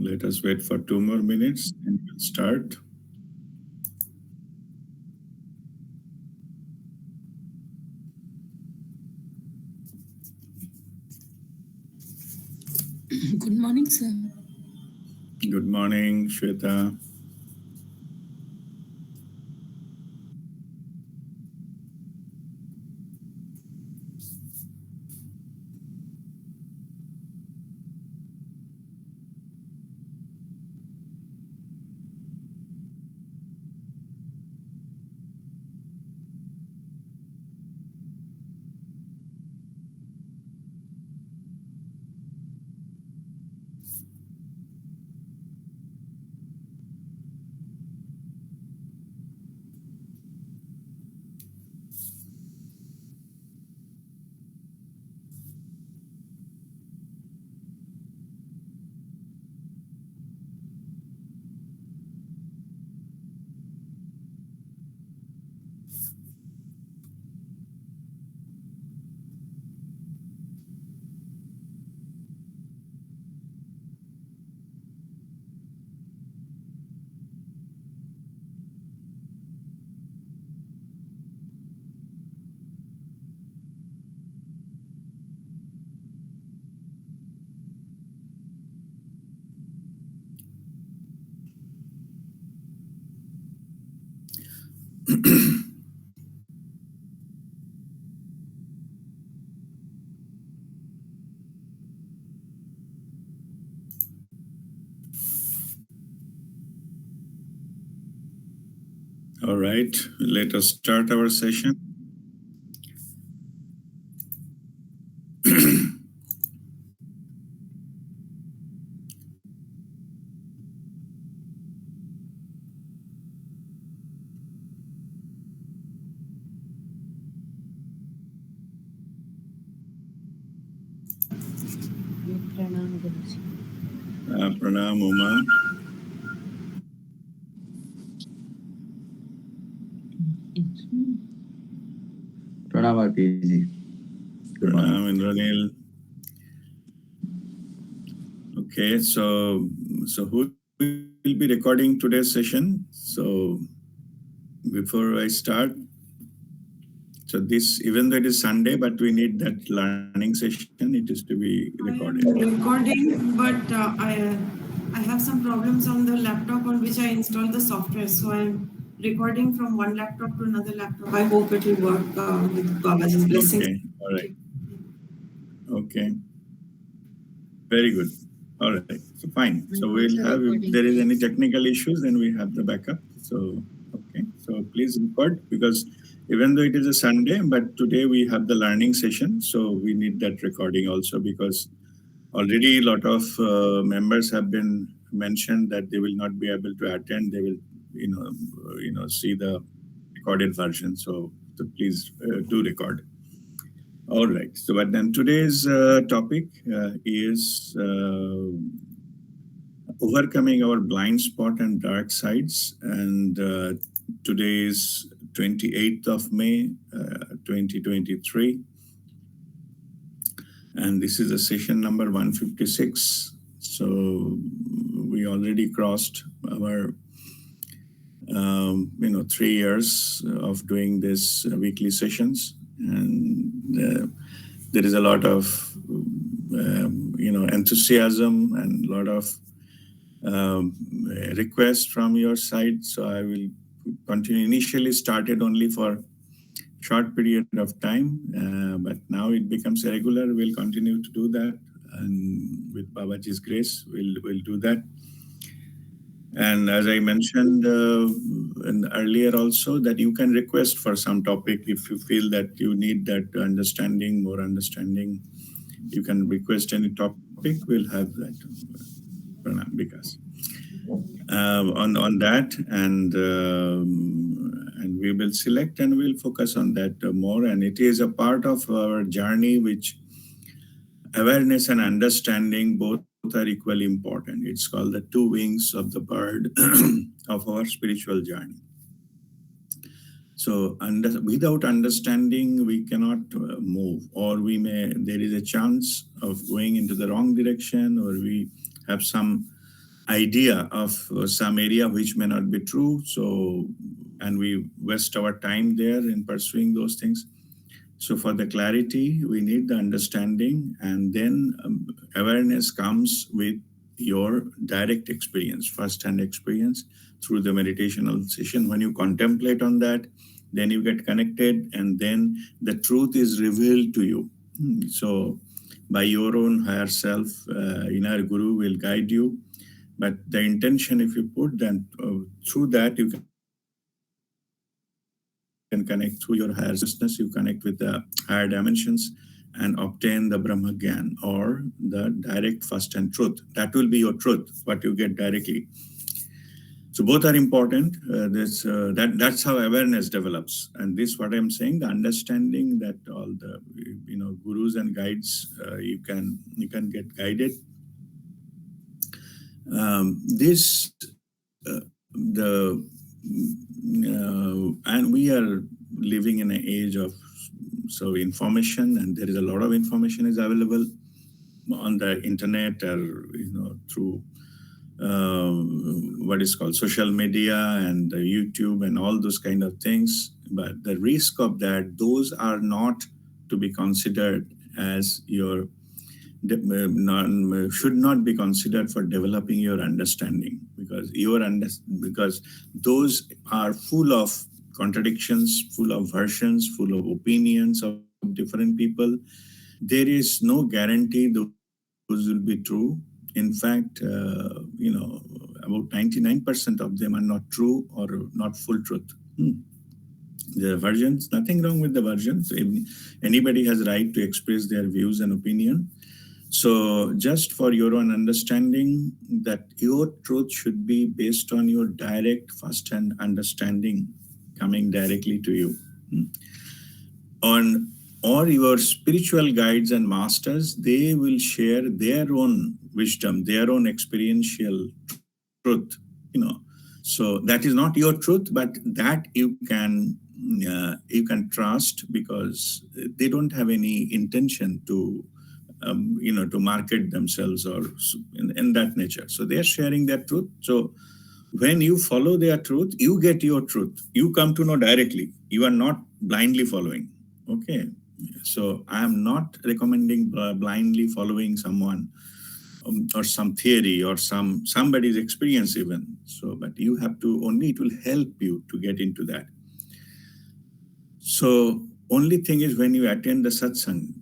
let us wait for 2 more minutes and we'll start. Good morning, sir. Good morning, Shweta. All right, let us start our session. Pranam, Uma. Pranam RPG. Pranam, Indranil. Okay, so who will be recording today's session? So before I start, so this, even though it is Sunday, but we need that learning session, it is to be recorded. I am recording, but I have some problems on the laptop on which I installed the software. So I'm recording from one laptop to another laptop. I hope it will work with Babaji's blessings. Okay, all right. Okay. Very good. All right. So fine. So we'll have, if there is any technical issues, then we have the backup. So, okay. So please record, because even though it is a Sunday, but today we have the learning session. So we need that recording also, because already a lot of members have been mentioned that they will not be able to attend. They will, see the recorded version. So please do record. All right. So, but then today's topic is overcoming our blind spot and dark sides. And today is 28th of May, 2023. And this is a session number 156. So we already crossed our 3 years of doing this weekly sessions, and there is a lot of enthusiasm and a lot of requests from your side. So I will continue. Initially started only for short period of time, but now it becomes regular. We'll continue to do that, and with Babaji's grace, we'll do that. And as I mentioned earlier also, that you can request for some topic if you feel that you need that understanding, more understanding. You can request any topic. We'll have that, because on that, and we will select and we'll focus on that more. And it is a part of our journey, which awareness and understanding both are equally important. It's called the two wings of the bird of our spiritual journey. So without understanding, we cannot move, or there is a chance of going into the wrong direction, or we have some idea of some area which may not be true. So, and we waste our time there in pursuing those things. So for the clarity, we need the understanding, and then awareness comes with your direct experience, first-hand experience through the meditational session. When you contemplate on that, then you get connected, and then the truth is revealed to you. So by your own higher self, inner guru will guide you. But the intention, if you put, then through that, you can connect through your higher consciousness, you connect with the higher dimensions and obtain the Brahma Gyan, or the direct first and truth. That will be your truth, what you get directly. So both are important. That's how awareness develops. And this, what I'm saying, the understanding that all the gurus and guides, you can get guided. And we are living in an age of information, and there is a lot of information is available on the internet, or through what is called social media and YouTube and all those kind of things. But the risk of that, those are not to be considered as your should not be considered for developing your understanding, because those are full of contradictions, full of versions, full of opinions of different people. There is no guarantee those will be true. In fact, about 99% of them are not true or not full truth. The versions, nothing wrong with the versions. Anybody has right to express their views and opinion. So just for your own understanding, that your truth should be based on your direct first-hand understanding coming directly to you. Or your spiritual guides and masters, they will share their own wisdom, their own experiential truth. So that is not your truth, but that you can trust, because they don't have any intention to to market themselves or in that nature. So they are sharing their truth. So when you follow their truth, you get your truth. You come to know directly. You are not blindly following. Okay. So I am not recommending blindly following someone or some theory or somebody's experience even. So, but you have to only, it will help you to get into that. So only thing is, when you attend the satsang,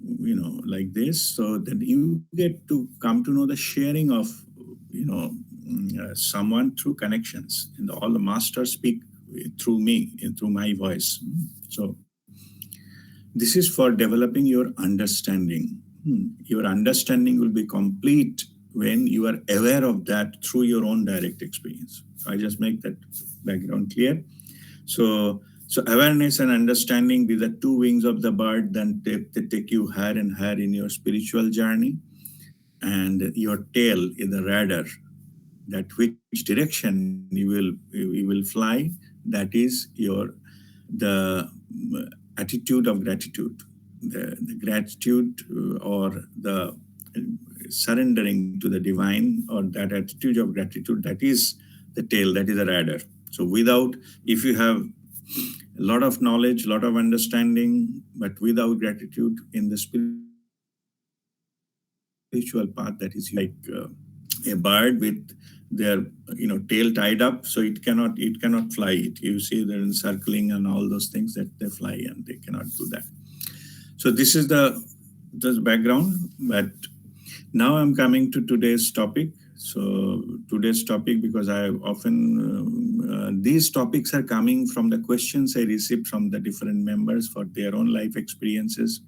like this, so that you get to come to know the sharing of, someone through connections. And all the masters speak through me, through my voice. So this is for developing your understanding. Your understanding will be complete when you are aware of that through your own direct experience. So I just make that background clear. So awareness and understanding, these are two wings of the bird. Then they take you higher and higher in your spiritual journey. And your tail is the rudder, that which direction you will fly. That is the attitude of gratitude, the gratitude or the surrendering to the divine, or that attitude of gratitude. That is the tail. That is the rudder. So if you have a lot of knowledge, a lot of understanding, but without gratitude in the spiritual path, that is like a bird with their tail tied up, so it cannot fly. You see they're encircling and all those things, that they fly, and they cannot do that. So this is the background. But now I'm coming to today's topic. So today's topic, because I often, these topics are coming from the questions I received from the different members for their own life experiences.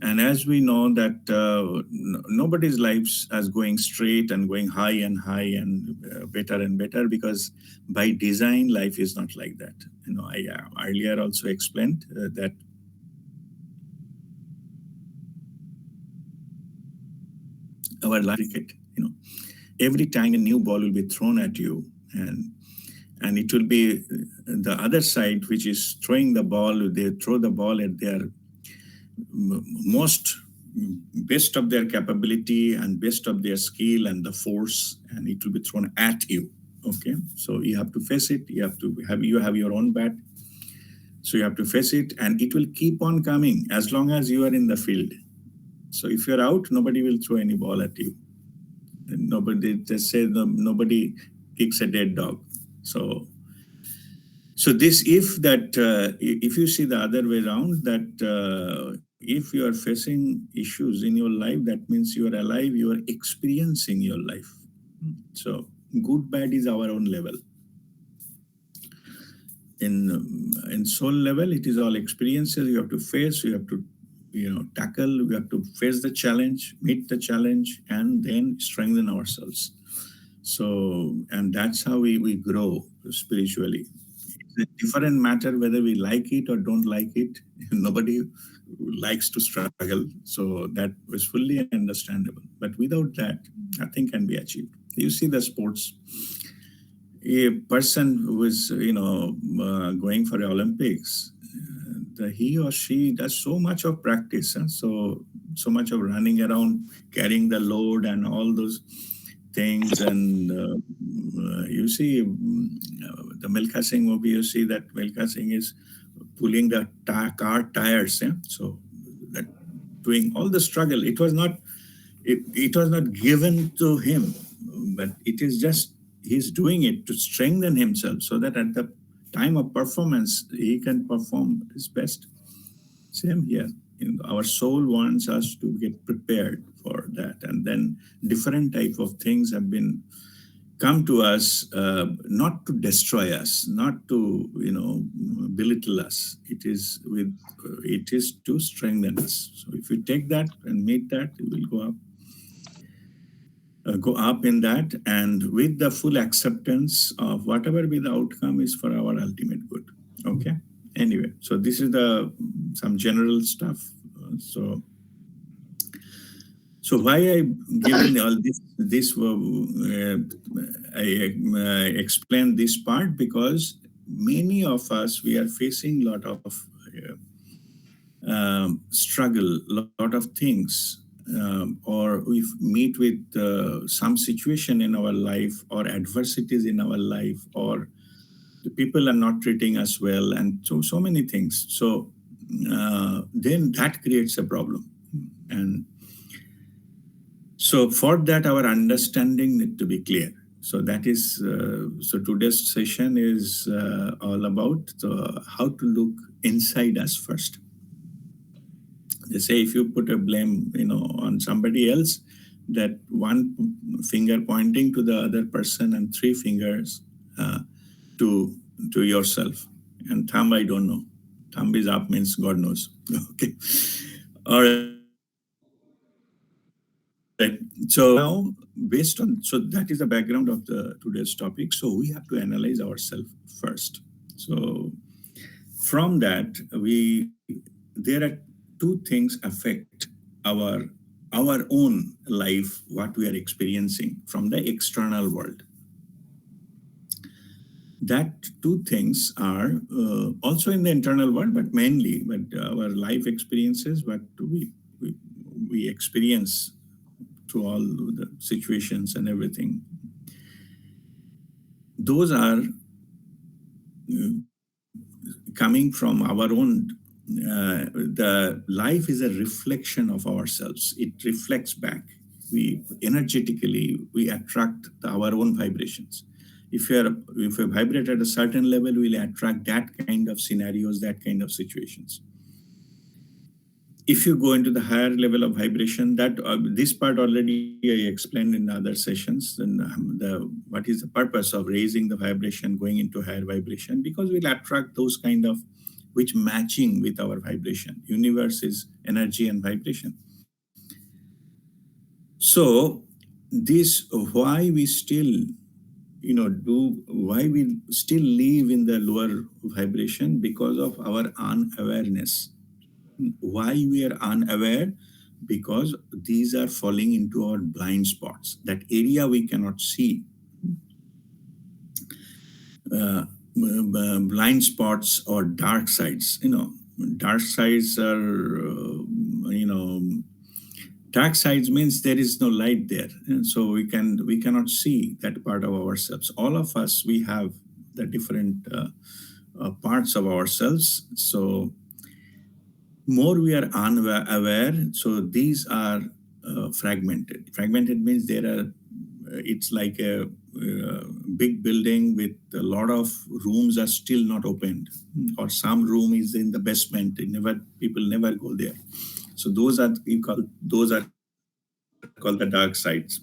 And as we know that nobody's lives is going straight and going high and high and better and better, because by design, life is not like that. I earlier also explained that our life cricket, every time a new ball will be thrown at you, and it will be the other side which is throwing the ball. They throw the ball at their most best of their capability and best of their skill and the force, and it will be thrown at you. Okay, so you have to face it. You have your own bat, so you have to face it, and it will keep on coming as long as you are in the field. So if you're out, nobody will throw any ball at you. And nobody, just say nobody kicks a dead dog. So this, if you see the other way around, that if you are facing issues in your life, that means you are alive, you are experiencing your life. So good, bad is our own level. In soul level, it is all experiences you have to face, you have to tackle, we have to face the challenge, meet the challenge, and then strengthen ourselves. So, and that's how we grow spiritually. It's a different matter whether we like it or don't like it. Nobody likes to struggle, so that was fully understandable. But without that, nothing can be achieved. You see the sports. A person who is going for the Olympics, he or she does so much of practice, and so much of running around, carrying the load and all those things. And you see the Milkha Singh movie, you see that Milkha Singh is pulling the car tires. So that doing all the struggle, it was not given to him, but it is just he's doing it to strengthen himself so that at the time of performance, he can perform his best. Same here. Our soul wants us to get prepared for that. And then different type of things have been come to us, not to destroy us, not to, belittle us. It is to strengthen us. So if we take that and meet that, we will go up in that, and with the full acceptance of whatever be the outcome is for our ultimate good. Okay. Anyway, so this is some general stuff. So why I given all this I explained this part, because many of us, we are facing a lot of struggle, lot of things. Or we meet with some situation in our life, or adversities in our life, or the people are not treating us well, and so many things. So then that creates a problem. And so for that, our understanding need to be clear. So that is, so today's session is all about how to look inside us first. They say if you put a blame, on somebody else, that one finger pointing to the other person and three fingers to yourself. And thumb, I don't know. Thumb is up, means God knows. Okay. All right. So now, so that is the background of today's topic. So we have to analyze ourselves first. So from that, there are two things affect our own life, what we are experiencing from the external world. That two things are also in the internal world, but mainly, our life experiences, what we experience through all the situations and everything. Those are coming from our own. The life is a reflection of ourselves. It reflects back. We energetically attract our own vibrations. If you vibrate at a certain level, we'll attract that kind of scenarios, that kind of situations. If you go into the higher level of vibration, that this part already I explained in other sessions, and what is the purpose of raising the vibration, going into higher vibration, because we'll attract those kind of which matching with our vibration. Universe is energy and vibration. So this, why we still why we still live in the lower vibration, because of our unawareness. Why we are unaware? Because these are falling into our blind spots, that area we cannot see. Blind spots or dark sides. Dark sides are, dark sides means there is no light there, and so we cannot see that part of ourselves. All of us, we have the different parts of ourselves. So more we are unaware, so these are fragmented. Fragmented means there are, it's like a big building with a lot of rooms are still not opened, or some room is in the basement. People never go there. So those are called the dark sides.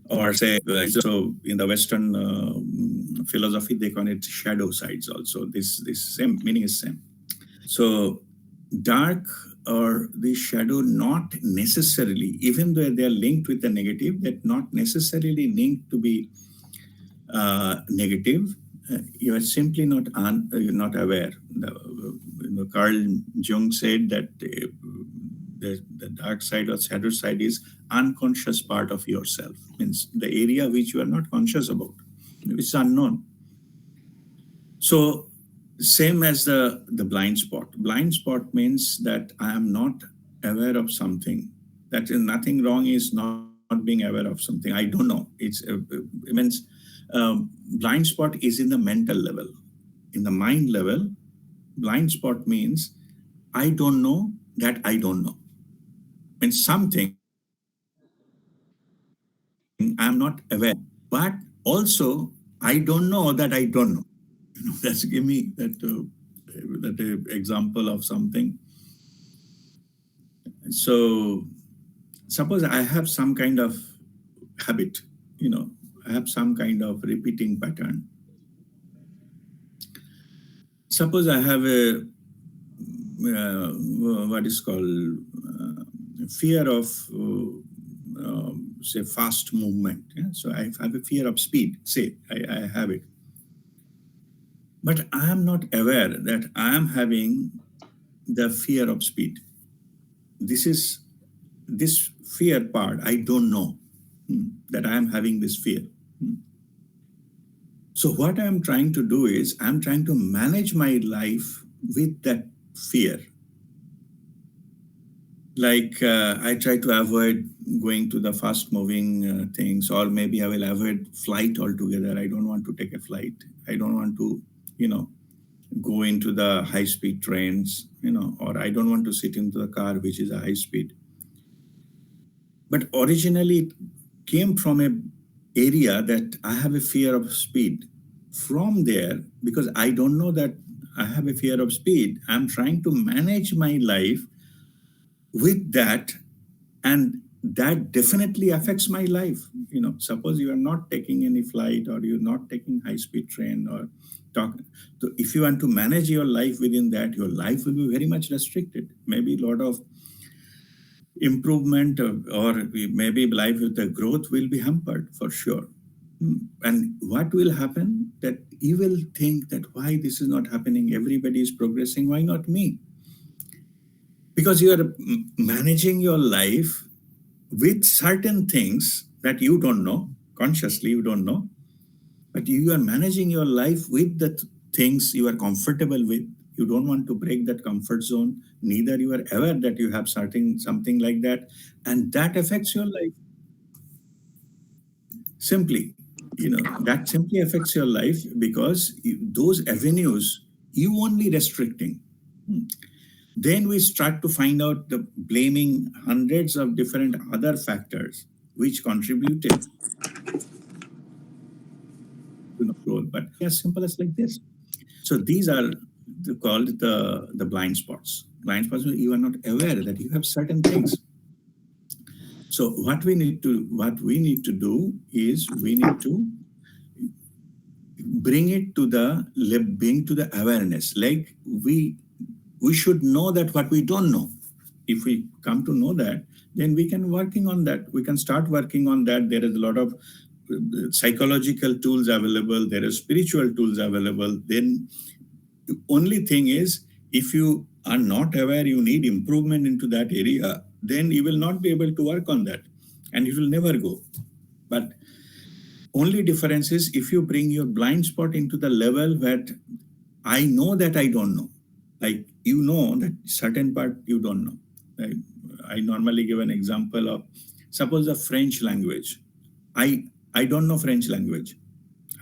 Or say, so in the Western philosophy, they call it shadow sides also. This same meaning is same. So dark or the shadow, not necessarily, even though they are linked with the negative, they're not necessarily linked to be negative. You are simply you're not aware. Carl Jung said that the dark side or shadow side is unconscious part of yourself, means the area which you are not conscious about, which is unknown. So same as the blind spot. Blind spot means that I am not aware of something. That is nothing wrong is not being aware of something. I don't know. It means blind spot is in the mental level. In the mind level, blind spot means I don't know that I don't know. Means something I'm not aware, but also I don't know that I don't know. That's give me that example of something. So suppose I have some kind of habit, I have some kind of repeating pattern. Suppose I have a what is called fear of say fast movement. Yeah? So I have a fear of speed. Say I have it, but I am not aware that I am having the fear of speed. This fear part, I don't know that I am having this fear. So what I'm trying to do is I'm trying to manage my life with that fear. Like I try to avoid going to the fast moving things, or maybe I will avoid flight altogether. I don't want to take a flight. I don't want to, go into the high speed trains, or I don't want to sit into the car, which is a high speed. But originally it came from a area that I have a fear of speed. From there, because I don't know that I have a fear of speed, I'm trying to manage my life with that, and that definitely affects my life. Suppose you are not taking any flight, or you're not taking high-speed train, or so if you want to manage your life within that, your life will be very much restricted. Maybe a lot of improvement or maybe life with the growth will be hampered for sure. And what will happen, that you will think that why this is not happening, everybody is progressing, why not me? Because you are managing your life with certain things that you don't know, consciously you don't know, but you are managing your life with the things you are comfortable with. You don't want to break that comfort zone, neither you are aware that you have something like that, and that affects your life. Simply, that simply affects your life because those avenues you only restricting. Then we start to find out the blaming hundreds of different other factors which contributed to growth. But as simple as like this. So these are called the blind spots. Blind spots, you are not aware that you have certain things. So what we need to do is we need to bring to the awareness. Like we should know that what we don't know. If we come to know that, then we can working on that. We can start working on that. There is a lot of psychological tools available. There are spiritual tools available. Then the only thing is, if you are not aware, you need improvement into that area, then you will not be able to work on that, and it will never go. But only difference is if you bring your blind spot into the level that I know that I don't know. Like that certain part you don't know. I normally give an example of, suppose the French language. I don't know French language.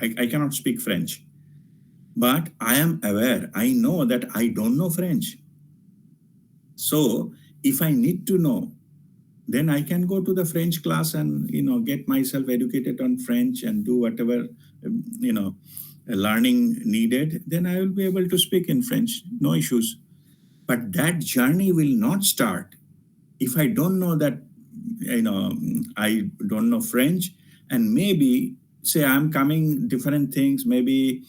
I cannot speak French. But I am aware. I know that I don't know French. So if I need to know, then I can go to the French class and get myself educated on French and do whatever learning needed. Then I will be able to speak in French, no issues. But that journey will not start if I don't know that I don't know French, and maybe say I'm coming different things. Maybe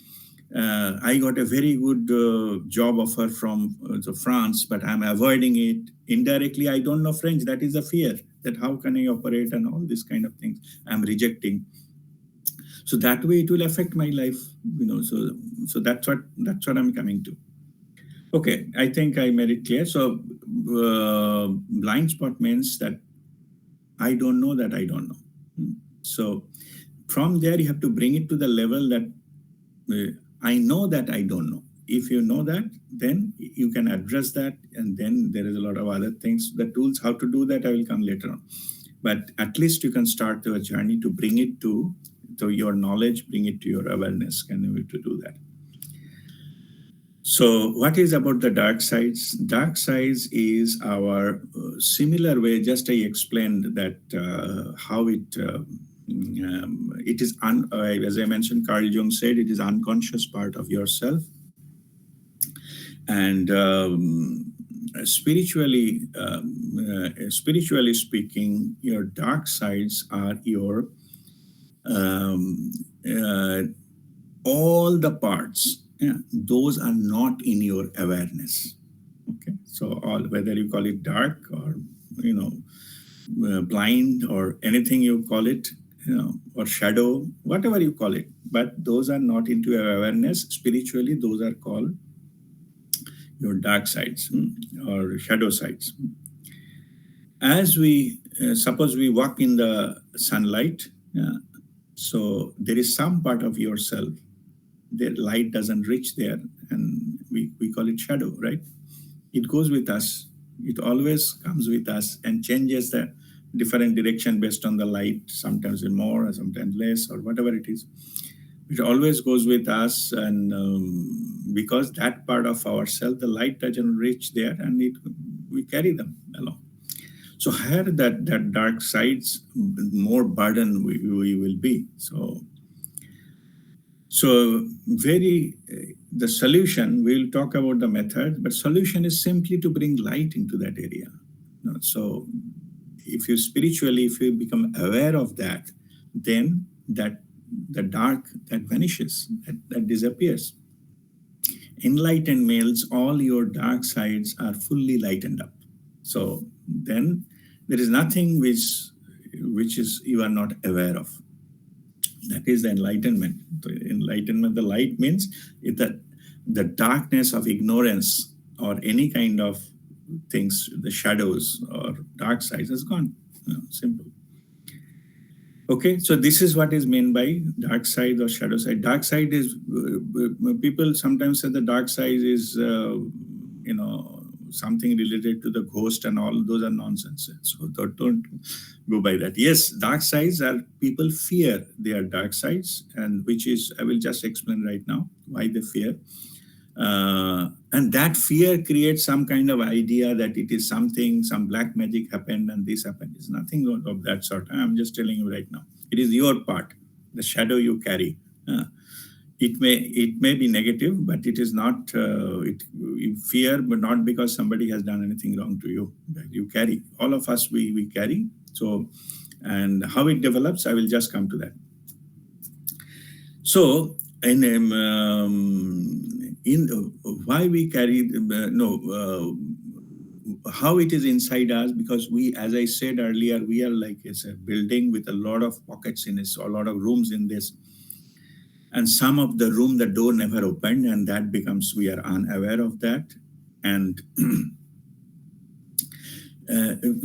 I got a very good job offer from France, but I'm avoiding it. Indirectly, I don't know French. That is a fear, that how can I operate and all these kind of things I'm rejecting. So that way it will affect my life, so that's what I'm coming to. Okay, I think I made it clear. So blind spot means that I don't know that I don't know. So from there, you have to bring it to the level that I know that I don't know. If you know that, then you can address that. And then there is a lot of other things. The tools, how to do that, I will come later on. But at least you can start your journey to bring it to your knowledge, bring it to your awareness, can you to do that. So what is about the dark sides? Dark sides is our similar way, just I explained that how it is, as I mentioned, Carl Jung said, it is unconscious part of yourself. And spiritually speaking, your dark sides are your all the parts. Those are not in your awareness. Okay, so whether you call it dark or blind or anything you call it, or shadow, whatever you call it, but those are not into your awareness. Spiritually, those are called your dark sides or shadow sides. As we suppose we walk in the sunlight, so there is some part of yourself, the light doesn't reach there, and we call it shadow, right? It goes with us. It always comes with us and changes the different direction based on the light, sometimes more, sometimes less, or whatever it is. It always goes with us, and because that part of ourselves, the light doesn't reach there, and we carry them along. So here that dark sides, more burden we will be. So the solution, we'll talk about the method, but solution is simply to bring light into that area. So if you become aware of that, then the dark, that vanishes, that disappears. Enlightened means all your dark sides are fully lightened up. So then there is nothing which is you are not aware of. That is the enlightenment. The light means the darkness of ignorance or any kind of things, the shadows or dark sides has gone. Simple. Okay, so this is what is meant by dark side or shadow side. Dark side is, people sometimes say the dark side is, something related to the ghost and all. Those are nonsense. So don't go by that. Yes, dark sides are, people fear their dark sides, and which is, I will just explain right now why they fear. And that fear creates some kind of idea that it is something, some black magic happened and this happened. It's nothing of that sort. I'm just telling you right now. It is your part, the shadow you carry. It may be negative, but it is not, you fear, but not because somebody has done anything wrong to you. You carry, all of us, we carry. So, and how it develops, I will just come to that. So, why we carry, how it is inside us, because we, as I said earlier, we are like it's a building with a lot of pockets in it, so a lot of rooms in this. And some of the room, the door never opened, and that becomes, we are unaware of that. And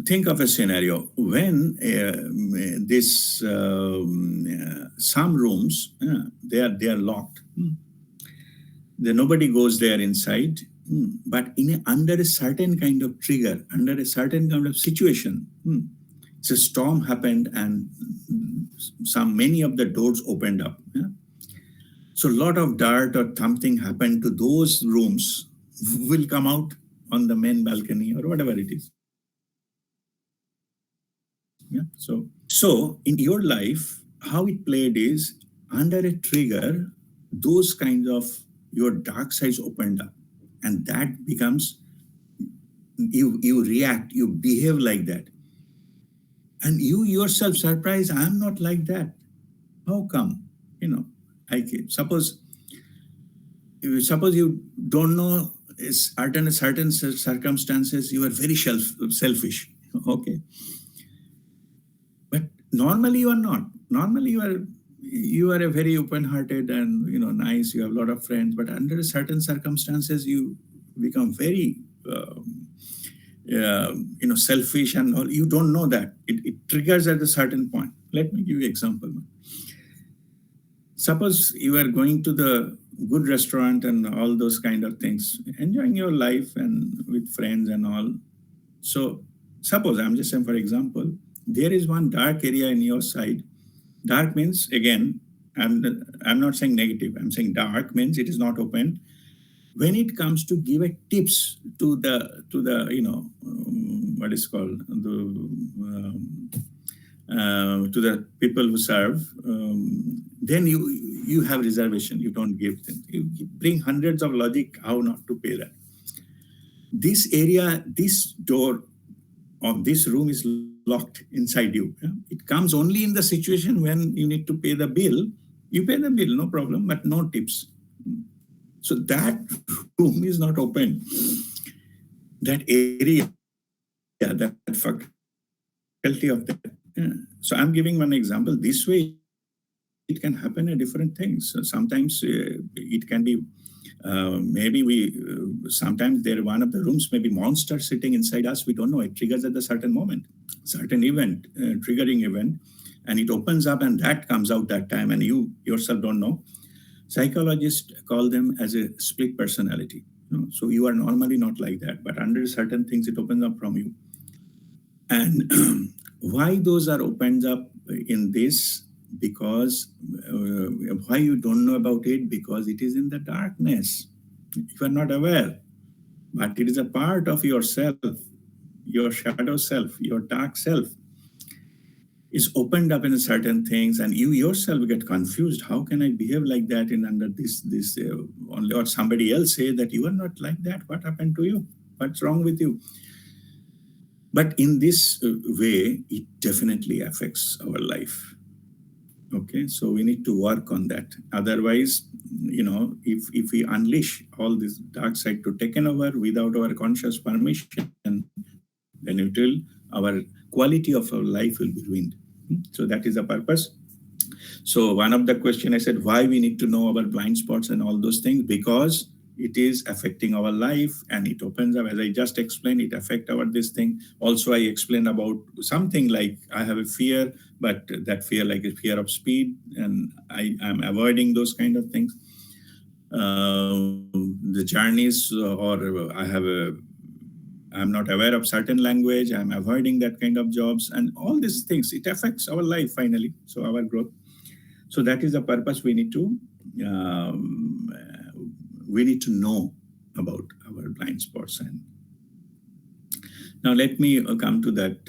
think of a scenario when some rooms, they are locked. Nobody goes there inside, But under a certain kind of trigger, under a certain kind of situation, so a storm happened and many of the doors opened up. Yeah? So a lot of dirt or something happened to those rooms will come out on the main balcony or whatever it is. Yeah. So in your life, how it played is under a trigger, those kinds of your dark sides opened up, and that becomes you react, you behave like that, and you yourself surprised. I'm not like that. How come? Suppose you don't know certain circumstances, you are very selfish. Okay. But normally you are not. Normally you are a very open-hearted and nice. You have a lot of friends, but under certain circumstances you become very selfish, and all. You don't know that it triggers at a certain point. Let me give you an example. Suppose you are going to the good restaurant and all those kind of things, enjoying your life and with friends and all. So suppose, I'm just saying for example, there is one dark area in your side. Dark means, again, I'm not saying negative. I'm saying dark means it is not open. When it comes to give a tips to the what is called to the people who serve, then you have reservation. You don't give them. You bring hundreds of logic how not to pay that. This area, this door of this room is locked inside you. Yeah? It comes only in the situation when you need to pay the bill. You pay the bill, no problem, but no tips. So that room is not open. That area, that faculty of that. Yeah. So I'm giving one example. This way, it can happen at different things. So sometimes it can be sometimes one of the rooms may be monster sitting inside us. We don't know. It triggers at a certain moment, certain event, triggering event, and it opens up and that comes out that time, and you yourself don't know. Psychologists call them as a split personality. So you are normally not like that, but under certain things, it opens up from you. And why those are opened up in this? Because why you don't know about it? Because it is in the darkness. You are not aware, but it is a part of yourself, your shadow self, your dark self is opened up in certain things, and you yourself get confused. How can I behave like that in under this only, or somebody else say that you are not like that? What happened to you? What's wrong with you? But in this way, it definitely affects our life. Okay, so we need to work on that. Otherwise, if we unleash all this dark side to taken over without our conscious permission, then our quality of our life will be ruined. So that is the purpose. So one of the question I said, why we need to know our blind spots and all those things? Because it is affecting our life, and it opens up, as I just explained, it affects this thing. Also, I explained about something like I have a fear, but that fear, like a fear of speed, and I'm avoiding those kind of things. The journeys, or I'm not aware of certain language, I'm avoiding that kind of jobs, and all these things, it affects our life finally, so our growth. So that is the purpose. We need to know about our blind spots. And now let me come to that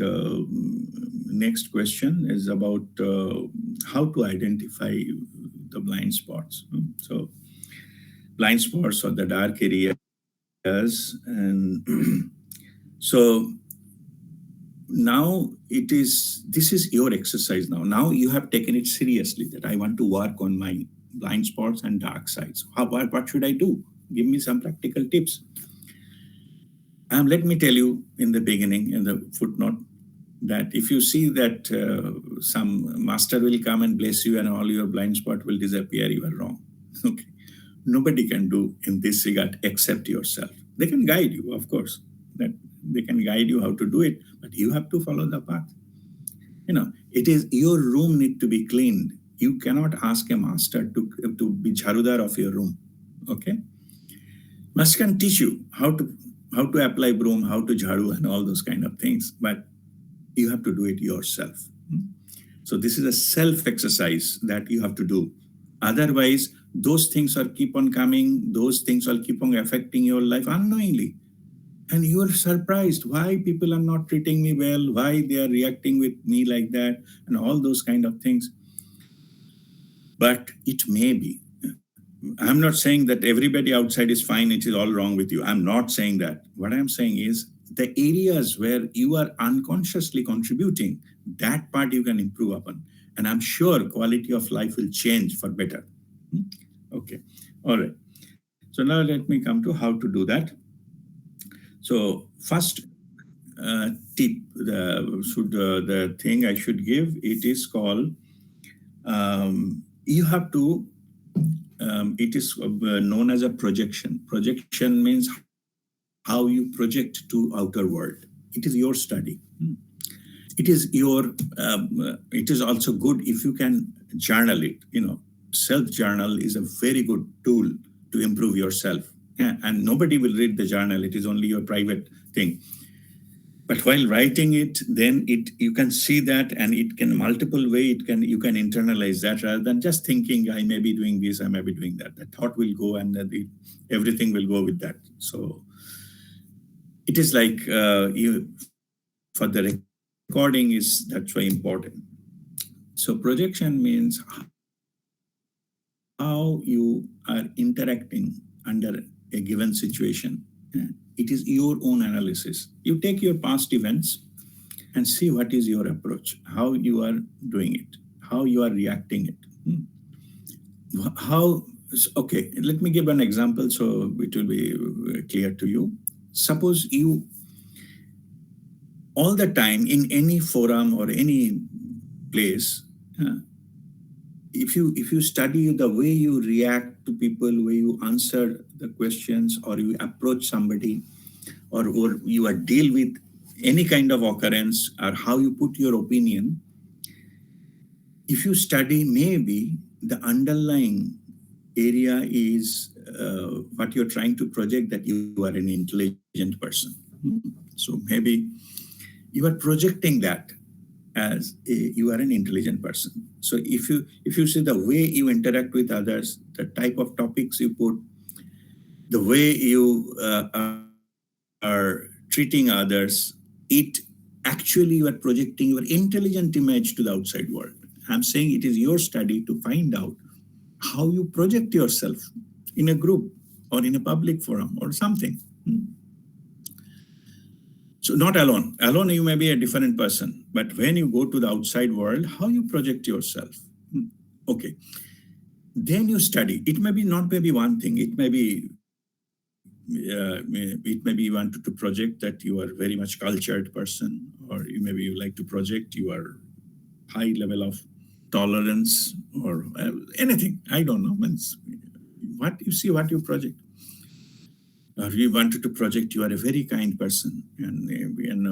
next question is about how to identify the blind spots. So blind spots or the dark areas, and so now this is your exercise now. Now you have taken it seriously that I want to work on my blind spots and dark sides. What should I do? Give me some practical tips. Let me tell you in the beginning, in the footnote, that if you see that some master will come and bless you and all your blind spot will disappear, you are wrong. Okay. Nobody can do in this regard except yourself. They can guide you, of course. That they can guide you how to do it, but you have to follow the path. It is your room need to be cleaned. You cannot ask a master to be jharudar of your room. Okay. Master can teach you how to apply broom, how to jharu, and all those kind of things, but you have to do it yourself. So this is a self exercise that you have to do. Otherwise, those things are keep on coming. Those things will keep on affecting your life unknowingly, and you are surprised why people are not treating me well, why they are reacting with me like that, and all those kind of things. But it may be. I'm not saying that everybody outside is fine, it is all wrong with you. I'm not saying that. What I'm saying is the areas where you are unconsciously contributing, that part you can improve upon. And I'm sure quality of life will change for better. Okay. All right. So now let me come to how to do that. So first tip, the thing I should give, it is called, you have to, it is known as a projection. Projection means how you project to outer world. It is your study. It is your. It is also good if you can journal it. Self journal is a very good tool to improve yourself. Yeah, and nobody will read the journal. It is only your private thing. But while writing it, then you can see that, and it can multiple way. You can internalize that rather than just thinking I may be doing this, I may be doing that. The thought will go, and everything will go with that. So it is like for the recording that's very important. So projection means how you are interacting under a given situation. It is your own analysis. You take your past events and see what is your approach, how you are doing it, how you are reacting it. Okay, let me give an example so it will be clear to you. Suppose you, all the time in any forum or any place, if you study the way you react to people, way you answer the questions, or you approach somebody, or you are deal with any kind of occurrence, or how you put your opinion, if you study, maybe the underlying area is what you're trying to project, that you are an intelligent person. So maybe you are projecting that as you are an intelligent person. So if you see the way you interact with others, the type of topics you put, the way you are treating others, it actually you are projecting your intelligent image to the outside world. I'm saying it is your study to find out how you project yourself in a group or in a public forum or something. So not alone. Alone you may be a different person, but when you go to the outside world, how you project yourself. Okay. Then you study. It may be not maybe one thing. It may be you want to project that you are very much cultured person, or you like to project you are high level of tolerance, or anything. I don't know. What you see, what you project. Or you wanted to project you are a very kind person, and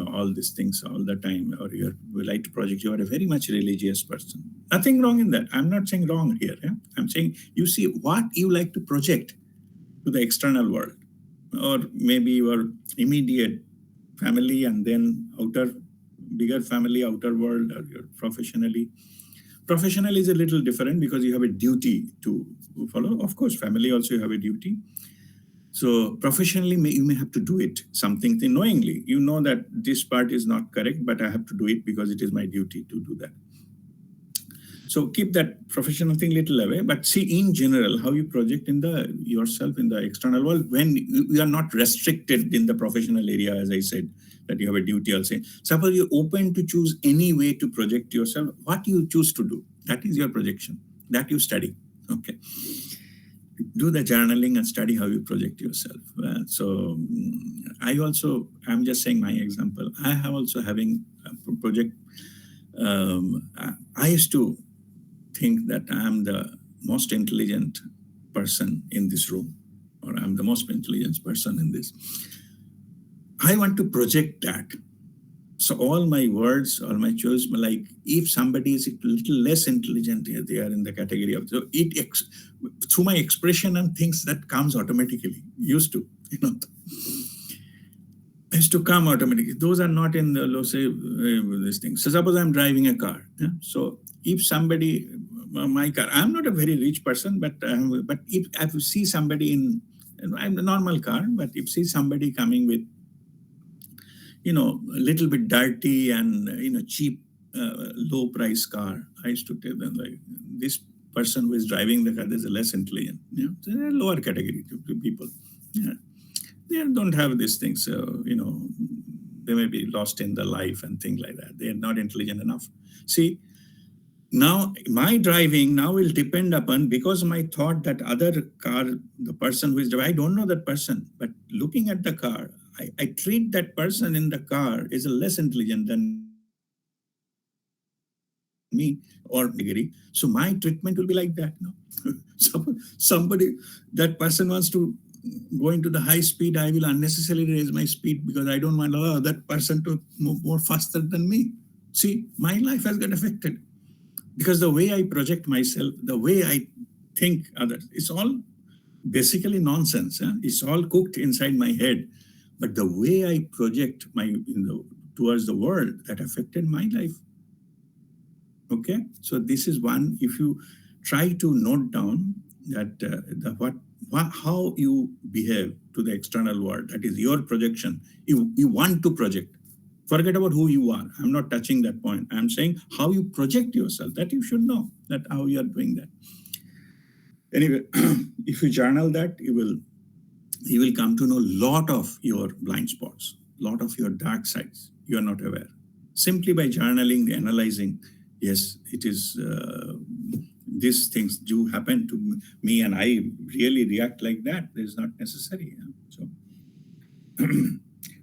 all these things all the time, or you like to project you are a very much religious person. Nothing wrong in that. I'm not saying wrong here. Yeah? I'm saying you see what you like to project to the external world, or maybe your immediate family, and then bigger family, outer world, or your professionally. Professional is a little different because you have a duty to follow. Of course, family also you have a duty. So professionally, you may have to do it, something knowingly. You know that this part is not correct, but I have to do it because it is my duty to do that. So keep that professional thing little away, but see in general how you project yourself in the external world when you are not restricted in the professional area, as I said, that you have a duty. I'll say, suppose you're open to choose any way to project yourself, what you choose to do, that is your projection, that you study. Okay. Do the journaling and study how you project yourself. I'm just saying my example. I have also having a project. I used to think that I am the most intelligent person in this room, or I'm the most intelligent person in this. I want to project that So all my words, all my choice, like if somebody is a little less intelligent, they are in the category of, so through my expression and things that comes automatically, used to, used to come automatically. Those are not in the, let's say, this thing. So suppose I'm driving a car. Yeah? So if somebody, my car, I'm not a very rich person, but if I see somebody I'm a normal car, but if see somebody coming with, a little bit dirty and, cheap, low price car, I used to tell them, like, this person who is driving the car is less intelligent. So they're lower category people. Yeah. They don't have these things. So, they may be lost in the life and things like that. They are not intelligent enough. See, now my driving now will depend upon, because my thought that other car, the person who is driving, I don't know that person, but looking at the car, I treat that person in the car is less intelligent than me or degree. So my treatment will be like that. No? So somebody, that person wants to go into the high speed, I will unnecessarily raise my speed because I don't want that person to move more faster than me. See, my life has got affected because the way I project myself, the way I think others, it's all basically nonsense. It's all cooked inside my head. But the way I project towards the world, that affected my life. Okay, so this is one. If you try to note down that how you behave to the external world, that is your projection. You want to project. Forget about who you are. I'm not touching that point. I'm saying how you project yourself. That you should know that how you are doing that. Anyway, if you journal that, you will come to know a lot of your blind spots, a lot of your dark sides. You are not aware. Simply by journaling, analyzing, yes, it is, these things do happen to me and I really react like that. It's not necessary. So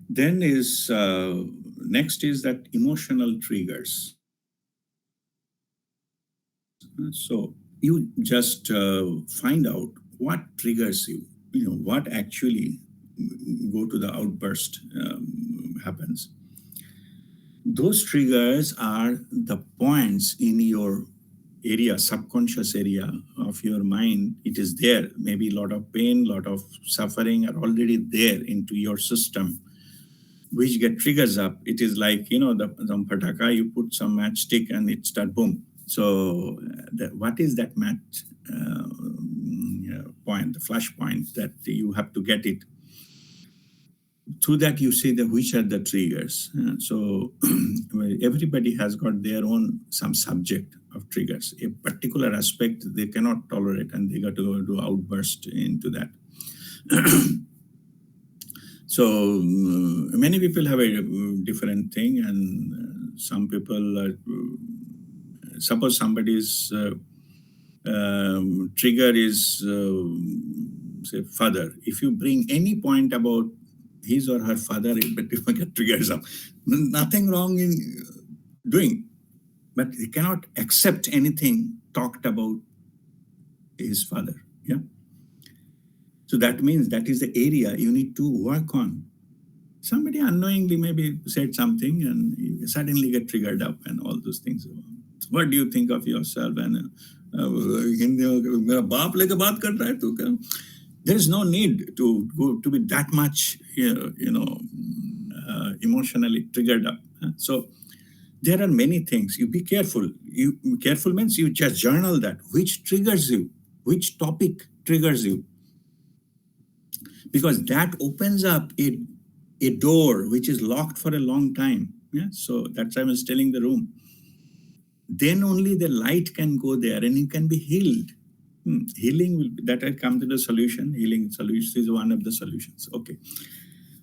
then next is that emotional triggers. So you just find out what triggers you, what actually go to the outburst happens. Those triggers are the points in your area, subconscious area of your mind. It is there. Maybe a lot of pain, a lot of suffering are already there into your system, which get triggers up. It is like, the pataka, you put some matchstick and it start boom. So what is that match point, the flash point that you have to get it? Through that, you see which are the triggers. So everybody has got their own, some subject of triggers. A particular aspect they cannot tolerate and they got to go to outburst into that. So many people have a different thing, and some people are, suppose somebody's trigger is, say, father. If you bring any point about his or her father, it get triggers up. Nothing wrong in doing, but he cannot accept anything talked about his father. Yeah. So that means that is the area you need to work on. Somebody unknowingly maybe said something and you suddenly get triggered up and all those things. What do you think of yourself? And there is no need to be that much, emotionally triggered up. So there are many things. You be careful. Careful means you just journal that. Which triggers you? Which topic triggers you? Because that opens up a door which is locked for a long time. Yeah. So that's why I was telling the room. Then only the light can go there and you can be healed. Healing will, that I come to the solution. Healing solution is one of the solutions. Okay.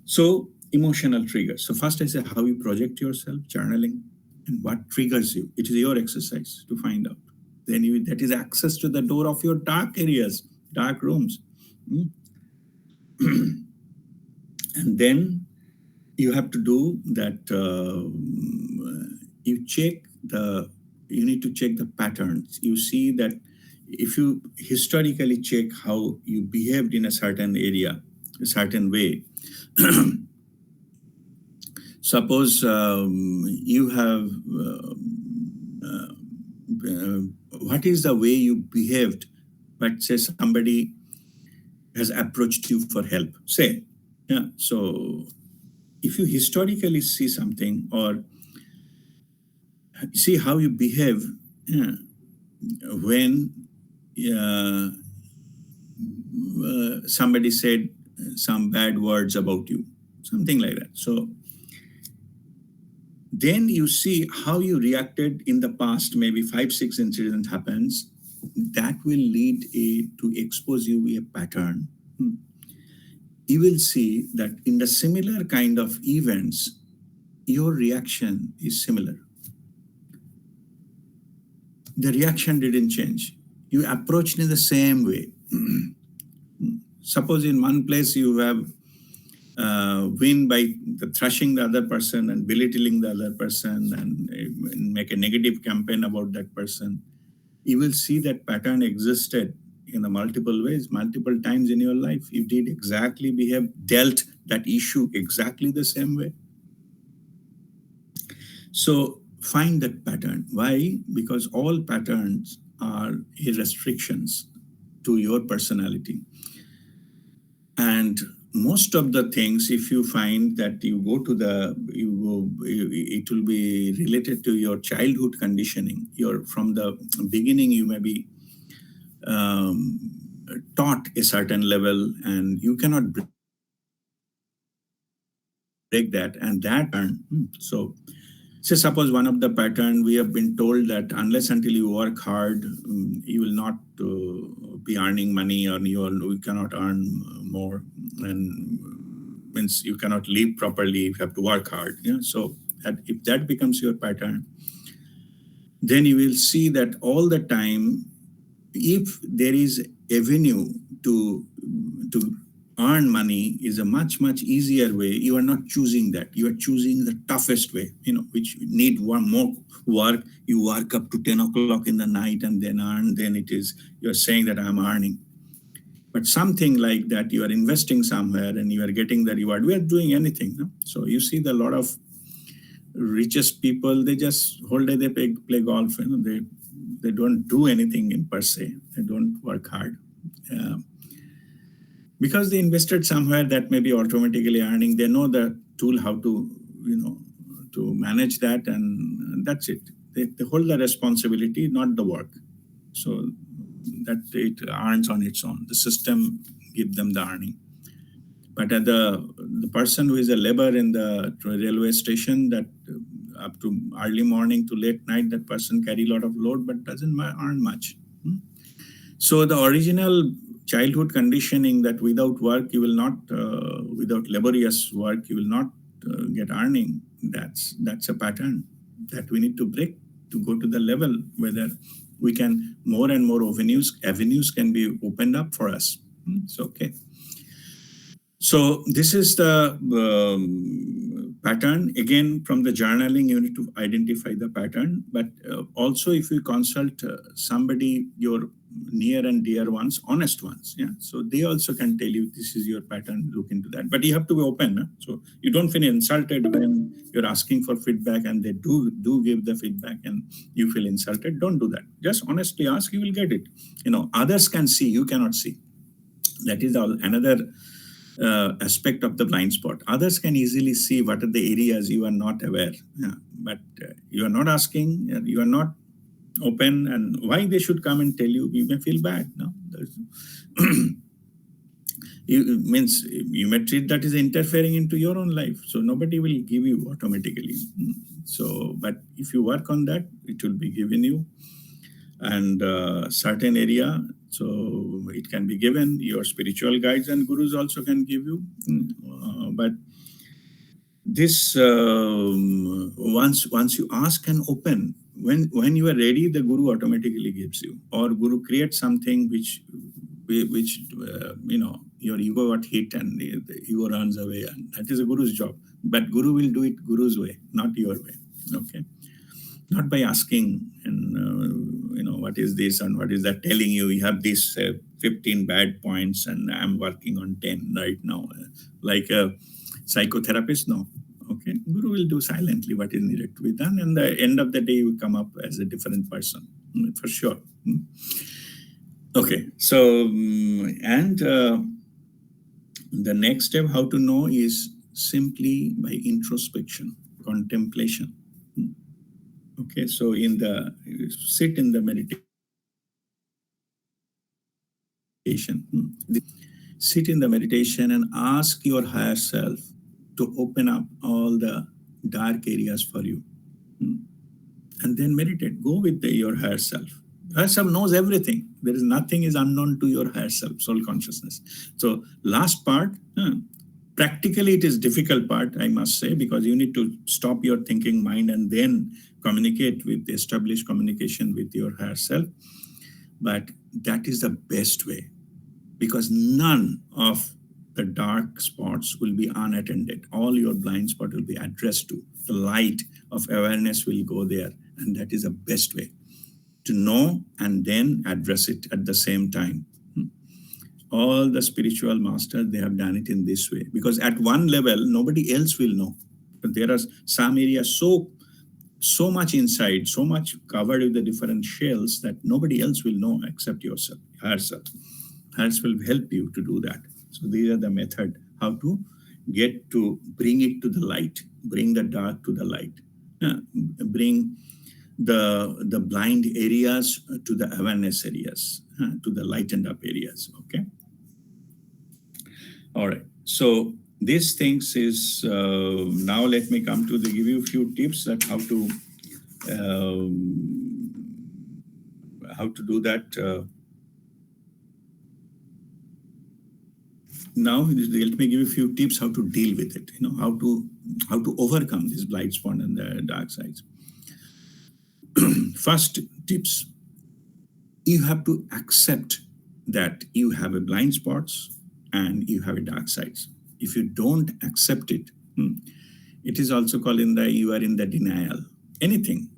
So emotional triggers. So first I say how you project yourself, journaling, and what triggers you. It is your exercise to find out. Then that is access to the door of your dark areas, dark rooms. And then you have to do that. You need to check the patterns. You see that if you historically check how you behaved in a certain area, a certain way. Suppose you have, what is the way you behaved, but say somebody has approached you for help, say, yeah. So if you historically see something or see how you behave, yeah, when somebody said some bad words about you, something like that. So then you see how you reacted in the past, maybe 5-6 incident happens, that will lead to expose you a pattern. You will see that in the similar kind of events, your reaction is similar. The reaction didn't change. You approached in the same way. Suppose in one place you have win by thrashing the other person and belittling the other person and make a negative campaign about that person. You will see that pattern existed in the multiple ways, multiple times in your life. You did exactly dealt that issue exactly the same way. So find that pattern. Why? Because all patterns are restrictions to your personality. And most of the things, if you find that it will be related to your childhood conditioning. From the beginning, you may be taught a certain level, and you cannot break that. And that, so say suppose one of the pattern, we have been told that unless until you work hard, you will not be earning money, or you cannot earn more, and means you cannot live properly. You have to work hard. Yeah? So if that becomes your pattern, then you will see that all the time, if there is avenue to earn money is a much easier way, you are not choosing that. You are choosing the toughest way, which need one more work. You work up to 10 o'clock in the night and then earn, then you're saying that I'm earning. But something like that, you are investing somewhere and you are getting the reward. We are doing anything. No? So you see a lot of richest people, they just whole day they play golf. They don't do anything in per se. They don't work hard. Because they invested somewhere that may be automatically earning. They know the tool how to, to manage that, and that's it. They hold the responsibility, not the work. So that it earns on its own. The system gives them the earning. But the person who is a laborer in the railway station, that up to early morning to late night, that person carry a lot of load but doesn't earn much. So the original childhood conditioning that without work you will not, without laborious work you will not get earning, that's a pattern that we need to break to go to the level whether we can more and more avenues can be opened up for us. It's okay. So this is the pattern. Again, from the journaling, you need to identify the pattern. But also, if you consult somebody, your near and dear ones, honest ones, yeah. So they also can tell you this is your pattern. Look into that. But you have to be open. Huh? So you don't feel insulted when you're asking for feedback and they do give the feedback and you feel insulted. Don't do that. Just honestly ask. You will get it. Others can see. You cannot see. That is another aspect of the blind spot. Others can easily see what are the areas you are not aware, but you are not asking, you are not open, and why they should come and tell you, you may feel bad. No, means you may treat that as interfering into your own life, so nobody will give you automatically. So, but if you work on that, it will be given you, and certain area. So it can be given. Your spiritual guides and gurus also can give you. But this once you ask and open, when you are ready, the guru automatically gives you, or guru creates something which your ego got hit and the ego runs away, and that is a guru's job. But guru will do it guru's way, not your way. Okay. Not by asking, and what is this and what is that telling you? You have these 15 bad points, and I'm working on 10 right now, like a psychotherapist. No, okay. Guru will do silently what is needed to be done, and the end of the day you come up as a different person, for sure. Okay, so and the next step, how to know, is simply by introspection, contemplation. Okay, so sit in the meditation. Sit in the meditation and ask your higher self to open up all the dark areas for you. And then meditate. Go with your higher self. Higher self knows everything. There is nothing is unknown to your higher self, soul consciousness. So last part, practically it is difficult part, I must say, because you need to stop your thinking mind and then communicate with, establish communication with your higher self. But that is the best way, because none of the dark spots will be unattended. All your blind spot will be addressed to. The light of awareness will go there. And that is the best way to know and then address it at the same time. All the spiritual masters, they have done it in this way. Because at one level, nobody else will know. But there are some areas so much inside, so much covered with the different shells that nobody else will know except yourself, higher self. Hers will help you to do that. So these are the method how to get to bring it to the light, bring the dark to the light, bring the blind areas to the awareness areas, to the lightened up areas. Okay. All right. So these things is now. Let me come to give you a few tips that how to do that. Now, let me give you a few tips how to deal with it. How to overcome this blind spot and the dark sides. First tips: you have to accept that you have a blind spots and you have a dark sides. If you don't accept it, it is also called you are in the denial. Anything,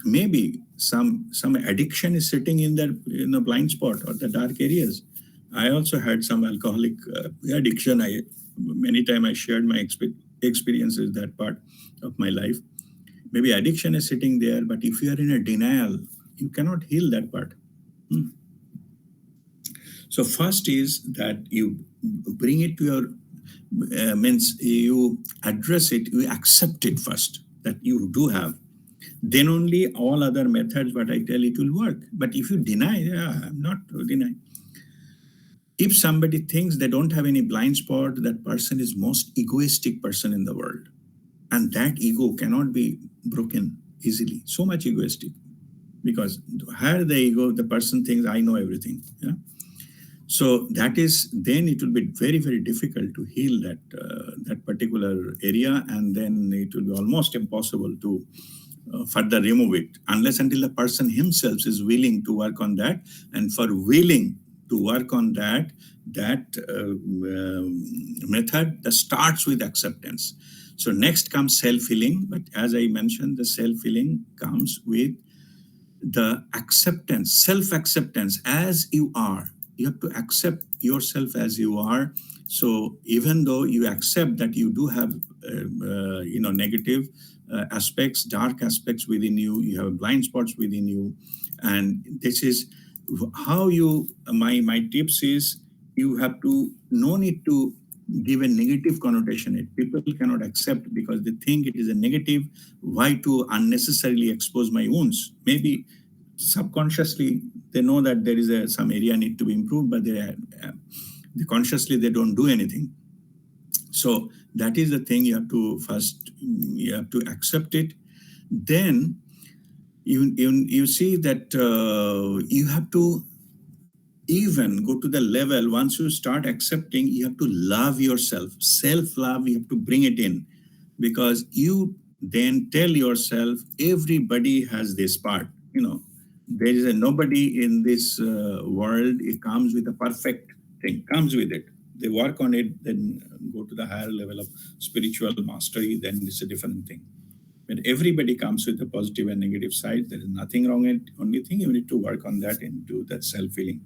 maybe some addiction is sitting in the blind spot or the dark areas. I also had some alcoholic addiction. Many times I shared my experiences, that part of my life. Maybe addiction is sitting there, but if you are in a denial, you cannot heal that part. So first is that you bring it to your, means you address it, you accept it first, that you do have. Then only all other methods, what I tell, it will work. But if you deny, I'm not denying. If somebody thinks they don't have any blind spot, that person is most egoistic person in the world. And that ego cannot be broken easily. So much egoistic. Because higher the ego, the person thinks, I know everything. Yeah? So that is, then it will be very, very difficult to heal that particular area. And then it will be almost impossible to further remove it. Unless until the person himself is willing to work on that. And for willing to work on that method that starts with acceptance. So next comes self-healing, but as I mentioned, the self-healing comes with the acceptance, self-acceptance as you are. You have to accept yourself as you are. So even though you accept that you do have negative aspects, dark aspects within you, you have blind spots within you, and this is how you, my tips is, you have to, no need to give a negative connotation. People cannot accept because they think it is a negative. Why to unnecessarily expose my wounds? Maybe subconsciously they know that there is some area need to be improved, but they consciously they don't do anything. So that is the thing. You have to first, you have to accept it. Then you see that you have to even go to the level, once you start accepting, you have to love yourself. Self-love, you have to bring it in, because you then tell yourself, everybody has this part. There is nobody in this world, it comes with a perfect thing, comes with it. They work on it, then go to the higher level of spiritual mastery, then it's a different thing. But everybody comes with a positive and negative side. There is nothing wrong. Only thing you need to work on that and do that self-healing.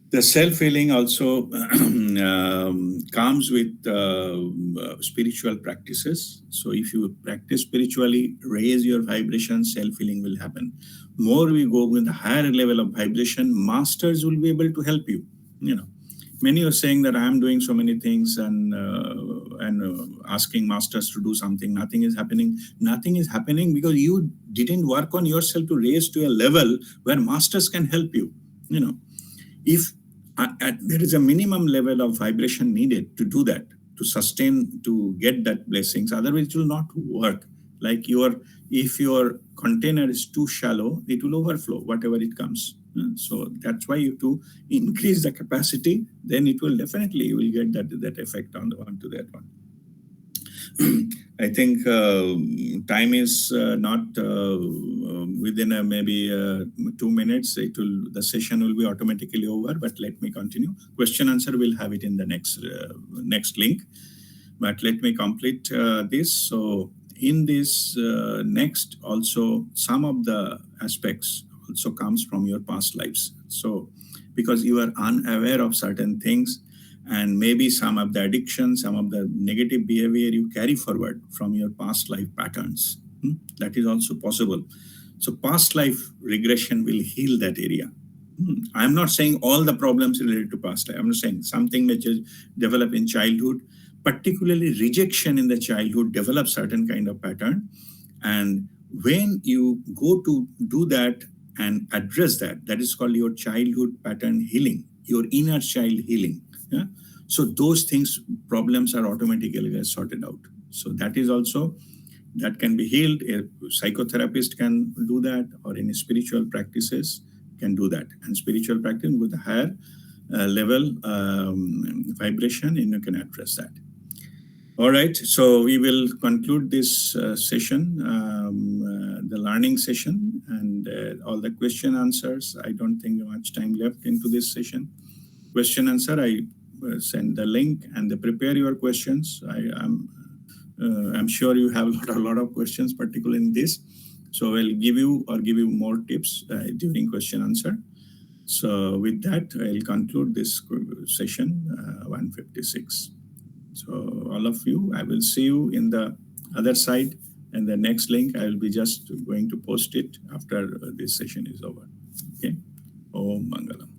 The self-healing also comes with spiritual practices. So if you practice spiritually, raise your vibration, self-healing will happen. More we go with a higher level of vibration, masters will be able to help you. You know, many are saying that I am doing so many things and asking masters to do something. Nothing is happening. Nothing is happening because you didn't work on yourself to raise to a level where masters can help you. You know, if there is a minimum level of vibration needed to do that, to sustain, to get that blessings, otherwise it will not work. Like if your container is too shallow, it will overflow whatever it comes. So that's why you have to increase the capacity, then it will definitely, you will get that effect onto that one. I think time is not within maybe 2 minutes. The session will be automatically over. But let me continue. Question answer will have it in the next link. But let me complete this. So in this next, also some of the aspects also comes from your past lives. So because you are unaware of certain things, and maybe some of the addiction, some of the negative behavior you carry forward from your past life patterns. That is also possible. So past life regression will heal that area. I'm not saying all the problems related to past life. I'm not saying something which is developed in childhood, particularly rejection in the childhood, develop certain kind of pattern. And when you go to do that and address that, that is called your childhood pattern healing, your inner child healing. Yeah? So those things, problems are automatically sorted out. So that is also, that can be healed. A psychotherapist can do that, or any spiritual practices can do that. And spiritual practice with a higher level vibration, and you can address that. All right, so we will conclude this session, the learning session, and all the question answers. I don't think much time left into this session. Question answer, I send the link and prepare your questions. I'm sure you have a lot of questions, particularly in this. So I'll give you more tips during question answer. So with that, I'll conclude this session 156. So all of you, I will see you in the other side, and the next link I will be just going to post it after this session is over. Okay. Om Mangalam.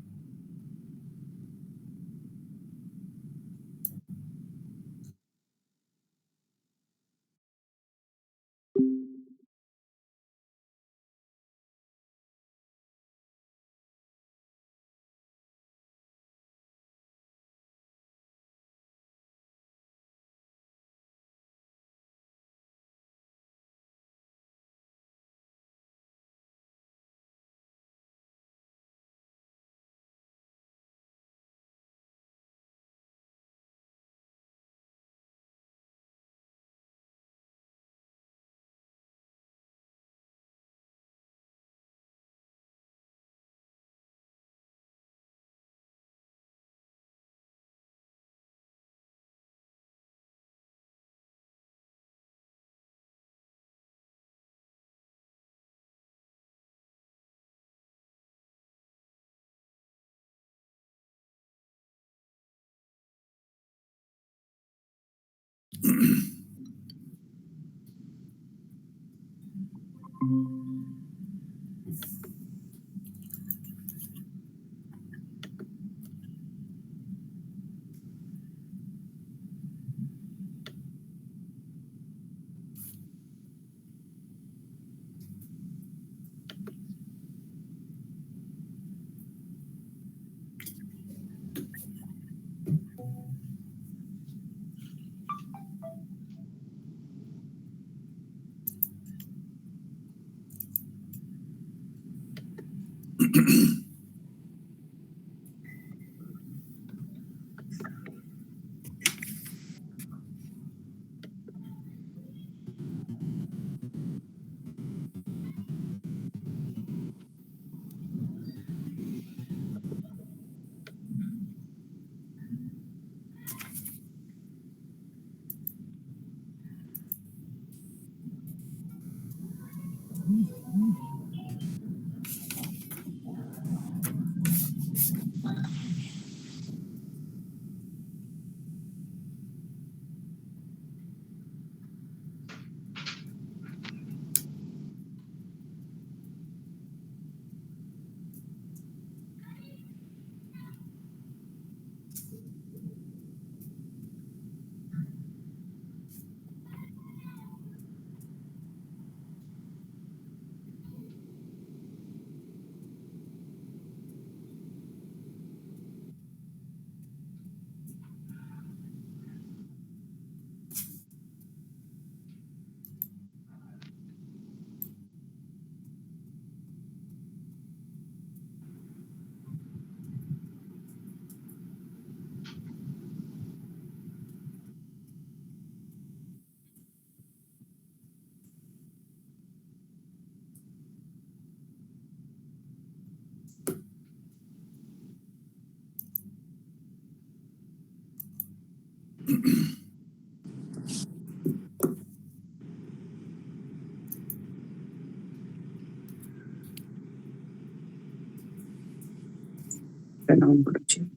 Pranam Guruji.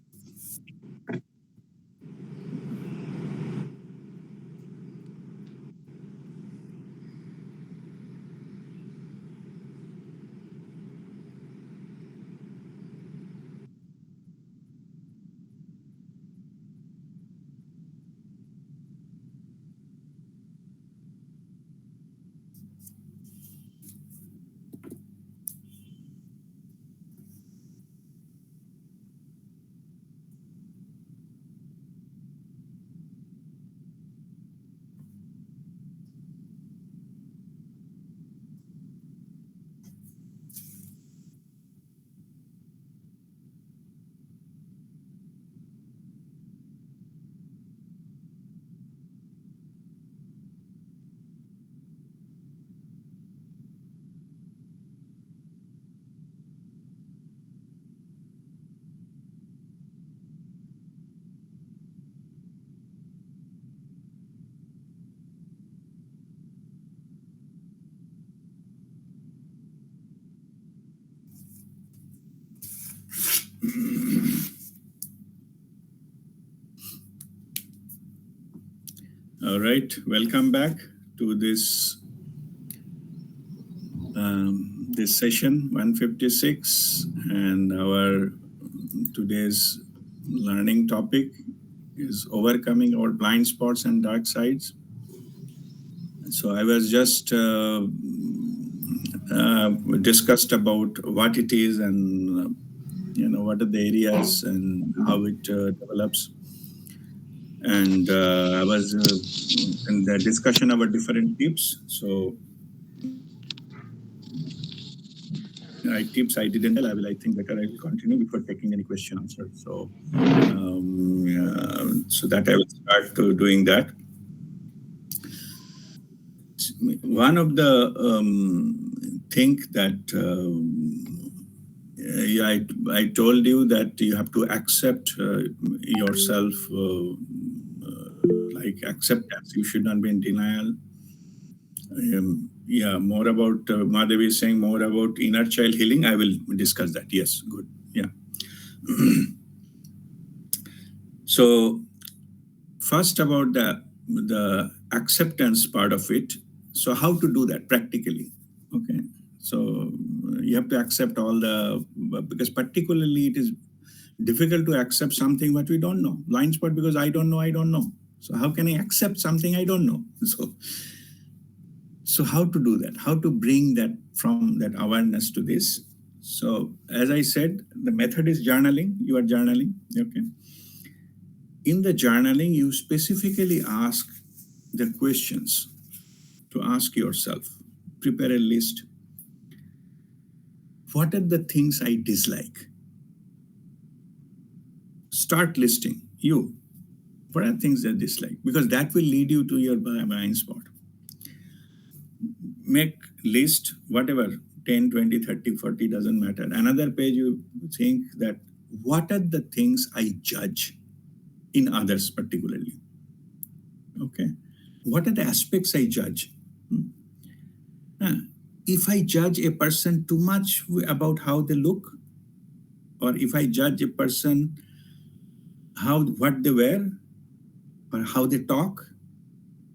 All right, welcome back to this this session 156, and our today's learning topic is overcoming our blind spots and dark sides. So I was just discussed about what it is and what are the areas and how it develops. And I was in the discussion about different tips. So tips I didn't tell. I think better I will continue before taking any question answer. So so that I will start doing that. One of the thing that I told you that you have to accept yourself, like acceptance. You should not be in denial. Yeah, more about Madhavi is saying more about inner child healing. I will discuss that. Yes, good. Yeah. So first about the acceptance part of it. So how to do that practically? Okay. So you have to accept all the, because particularly it is difficult to accept something what we don't know. Blind spot because I don't know. So how can I accept something I don't know? So how to do that? How to bring that from that awareness to this? So as I said, the method is journaling. You are journaling. Okay. In the journaling, you specifically ask the questions to ask yourself. Prepare a list. What are the things I dislike? Start listing. What are things that dislike? Because that will lead you to your blind spot. Make list, whatever, 10, 20, 30, 40, doesn't matter. Another page, you think that what are the things I judge in others particularly? Okay. What are the aspects I judge? If I judge a person too much about how they look, or if I judge a person what they wear, or how they talk,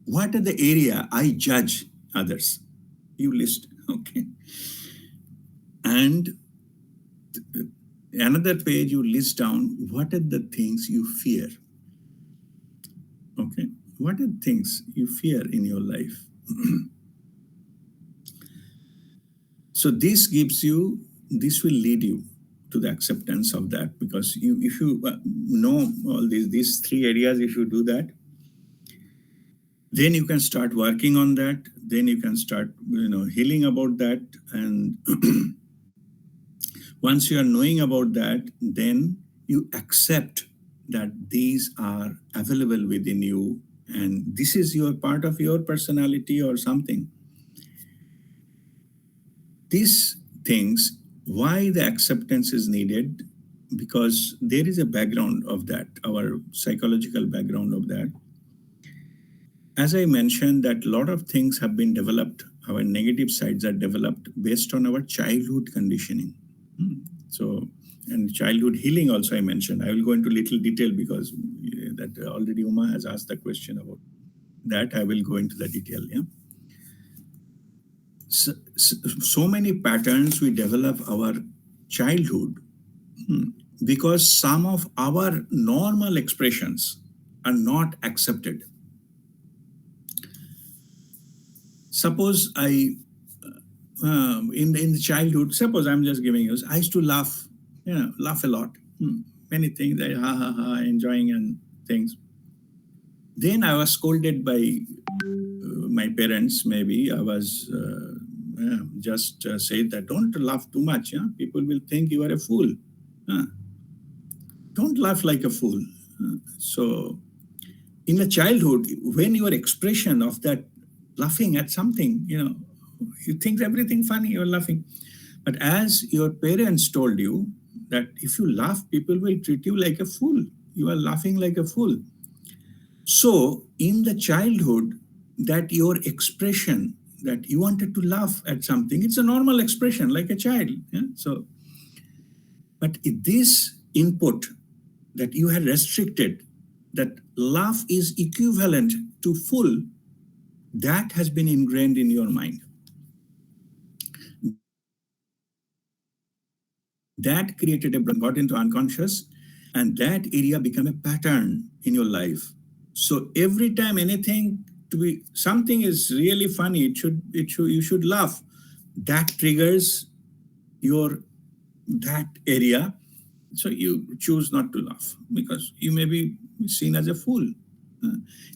what are the area I judge others? You list, okay. And another page you list down what are the things you fear. Okay, what are things you fear in your life? So this will lead you to the acceptance of that, because if you know all these three areas, if you do that, then you can start working on that. Then you can start healing about that. And once you are knowing about that, then you accept that these are available within you, and this is your part of your personality or something. These things, why the acceptance is needed? Because there is a background of that, our psychological background of that. as I mentioned, that a lot of things have been developed, our negative sides are developed based on our childhood conditioning. So, and childhood healing also I mentioned. I will go into little detail because that already Uma has asked the question about that. I will go into the detail. Yeah. So many patterns we develop our childhood because some of our normal expressions are not accepted. Suppose I, in the childhood, suppose I'm just giving you, I used to laugh, laugh a lot. Many things, I ha ha ha, enjoying and things. Then I was scolded by my parents. Maybe I was just said that don't laugh too much. People will think you are a fool. Don't laugh like a fool. So in the childhood, when your expression of that laughing at something, you think everything funny, you're laughing. But as your parents told you that if you laugh, people will treat you like a fool. You are laughing like a fool. So in the childhood, that your expression that you wanted to laugh at something, it's a normal expression like a child. So, but this input that you had restricted, that laugh is equivalent to full, that has been ingrained in your mind. That created got into unconscious, and that area became a pattern in your life. So every time something is really funny, you should laugh. That triggers that area. So you choose not to laugh because you may be seen as a fool.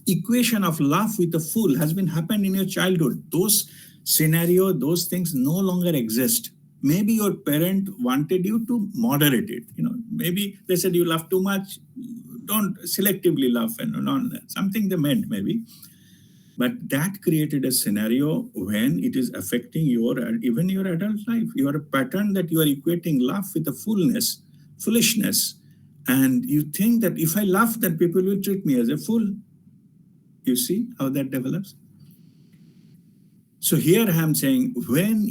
Equation of laugh with a fool has been happened in your childhood. Those scenario, those things no longer exist. Maybe your parent wanted you to moderate it. Maybe they said you laugh too much. Don't selectively laugh and something they meant maybe. But that created a scenario when it is affecting even your adult life. You are a pattern that you are equating laugh with a foolishness. And you think that if I laugh, then people will treat me as a fool. You see how that develops? So here I'm saying, when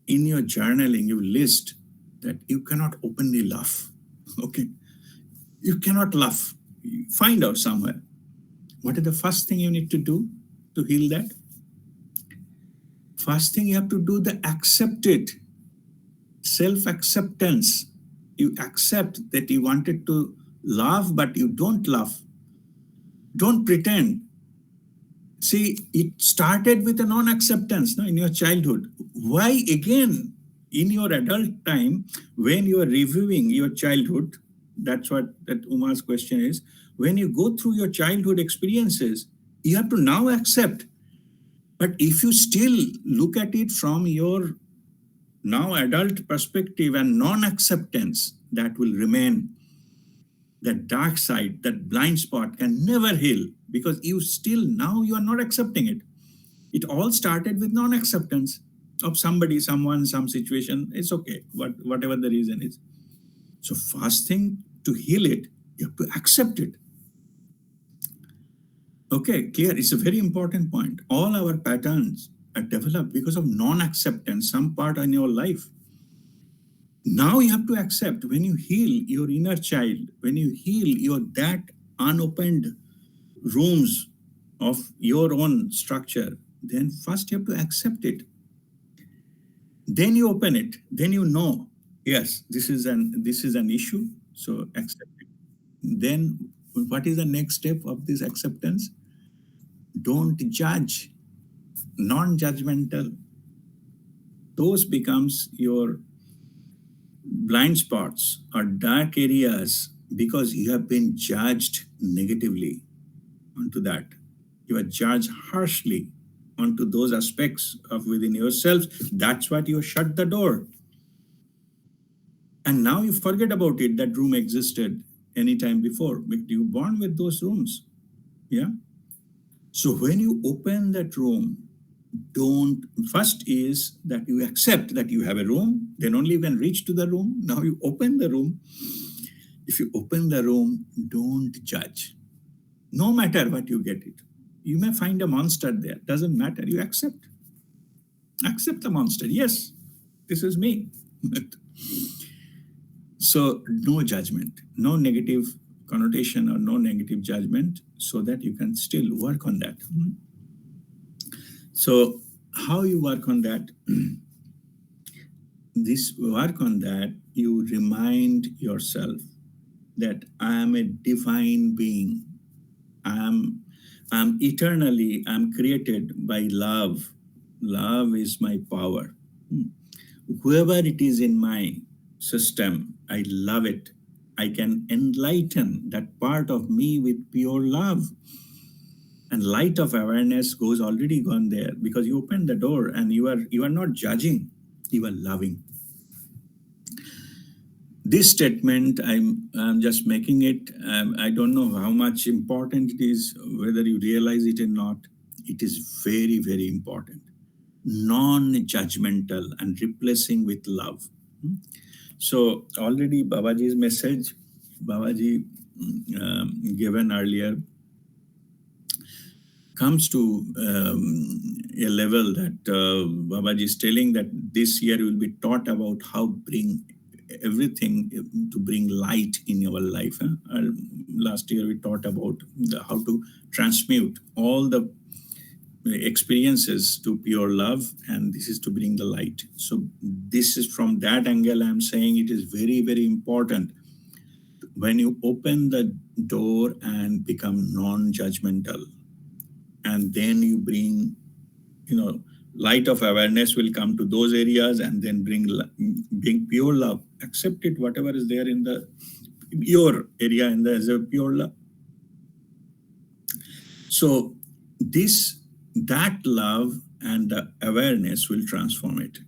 in your journaling, you list that you cannot openly laugh. Okay. You cannot laugh. Find out somewhere. What is the first thing you need to do to heal that? First thing you have to do, the accept it. Self-acceptance. You accept that you wanted to laugh, but you don't laugh. Don't pretend. See, it started with a non-acceptance in your childhood. Why again, in your adult time, when you are reviewing your childhood, that's what that Uma's question is, when you go through your childhood experiences, you have to now accept. But if you still look at it from your now adult perspective and non-acceptance, that will remain. That dark side, that blind spot can never heal because you are not accepting it. It all started with non-acceptance of somebody, someone, some situation. It's okay, whatever the reason is. So first thing to heal it, you have to accept it. Okay, clear. It's a very important point. All our patterns are developed because of non-acceptance, some part in your life. Now you have to accept, when you heal your inner child, when you heal that unopened rooms of your own structure, then first you have to accept it. Then you open it. Then you know, yes, this is an issue. So accept it. Then what is the next step of this acceptance? Don't judge. Non-judgmental. Those becomes your blind spots or dark areas because you have been judged negatively onto that. You are judged harshly onto those aspects of within yourself. That's what you shut the door. And now you forget about it, that room existed anytime before. But you born with those rooms. Yeah. So when you open that room, first is that you accept that you have a room, then only when reach to the room, now you open the room. If you open the room, don't judge. No matter what you get it. You may find a monster there. Doesn't matter. You accept. Accept the monster. Yes, this is me. So no judgment, no negative connotation or no negative judgment, so that you can still work on that. So how you work on that? This work on that, you remind yourself that I am a divine being. I'm eternally, I'm created by love. Love is my power. Whoever it is in my system, I love it. I can enlighten that part of me with pure love. And light of awareness goes already gone there, because you open the door and you are not judging, you are loving. This statement, I'm just making it. I don't know how much important it is, whether you realize it or not. It is very, very important. Non-judgmental and replacing with love. So already Babaji's message, Babaji given earlier, comes to a level that Babaji is telling that this year will be taught about how bring everything to bring light in your life. Last year we taught about how to transmute all the experiences to pure love, and this is to bring the light. So this is from that angle I'm saying it is very, very important. When you open the door and become non-judgmental, and then you bring, light of awareness will come to those areas, and then bring pure love. Accept it, whatever is there in your area, and there's a pure love. So that love and the awareness will transform it.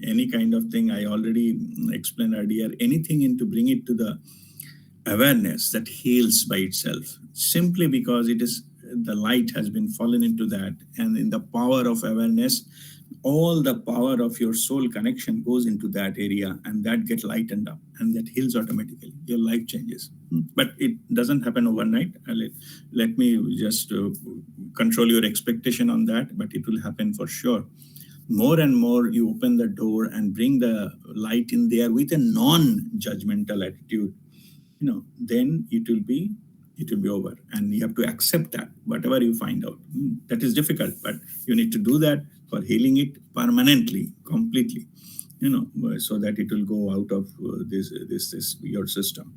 Any kind of thing I already explained earlier, anything into bring it to the awareness that heals by itself, simply because it is the light has been fallen into that, and in the power of awareness, all the power of your soul connection goes into that area, and that gets lightened up, and that heals automatically. Your life changes. But it doesn't happen overnight. Let me just control your expectation on that, but it will happen for sure. More and more you open the door and bring the light in there with a non-judgmental attitude, then it will be over, and you have to accept that whatever you find out. That is difficult, but you need to do that for healing it permanently, completely, so that it will go out of this your system.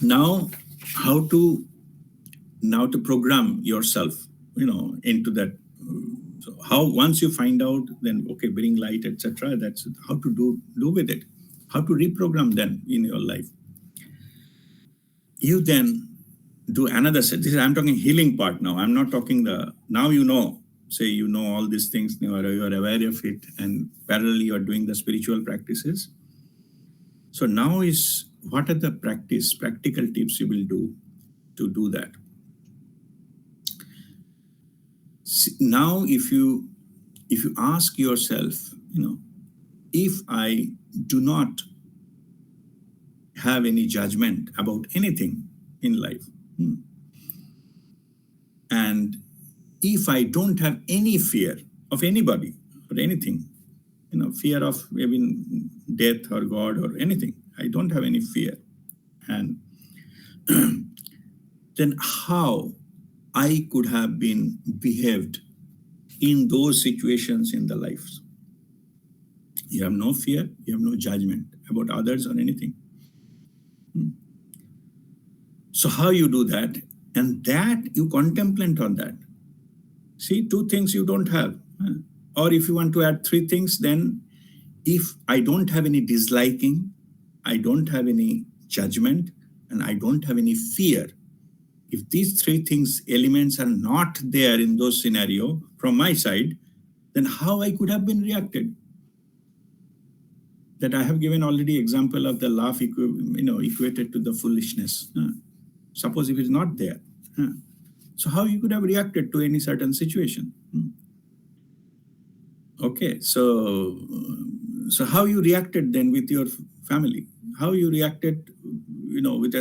Now to program yourself, into that. So how, once you find out, then okay, bring light, etc. That's how to do with it. How to reprogram them in your life. You then do another set. I'm talking healing part now. I'm not talking now say all these things, you are aware of it, and parallelly you are doing the spiritual practices. So now is, what are the practical tips you will do to do that? Now if you ask yourself, if I do not have any judgment about anything in life, and if I don't have any fear of anybody or anything, fear of even death or God or anything, I don't have any fear, and then how I could have been behaved in those situations in the lives? You have no fear, you have no judgment about others or anything. So how you do that? And that you contemplate on that. See, 2 things you don't have. Or if you want to add 3 things, then if I don't have any disliking, I don't have any judgment, and I don't have any fear, if these 3 things, elements are not there in those scenario from my side, then how I could have been reacted? That I have given already example of the laugh equated to the foolishness. Suppose if it's not there, so how you could have reacted to any certain situation? Okay, so how you reacted then with your family? How you reacted, with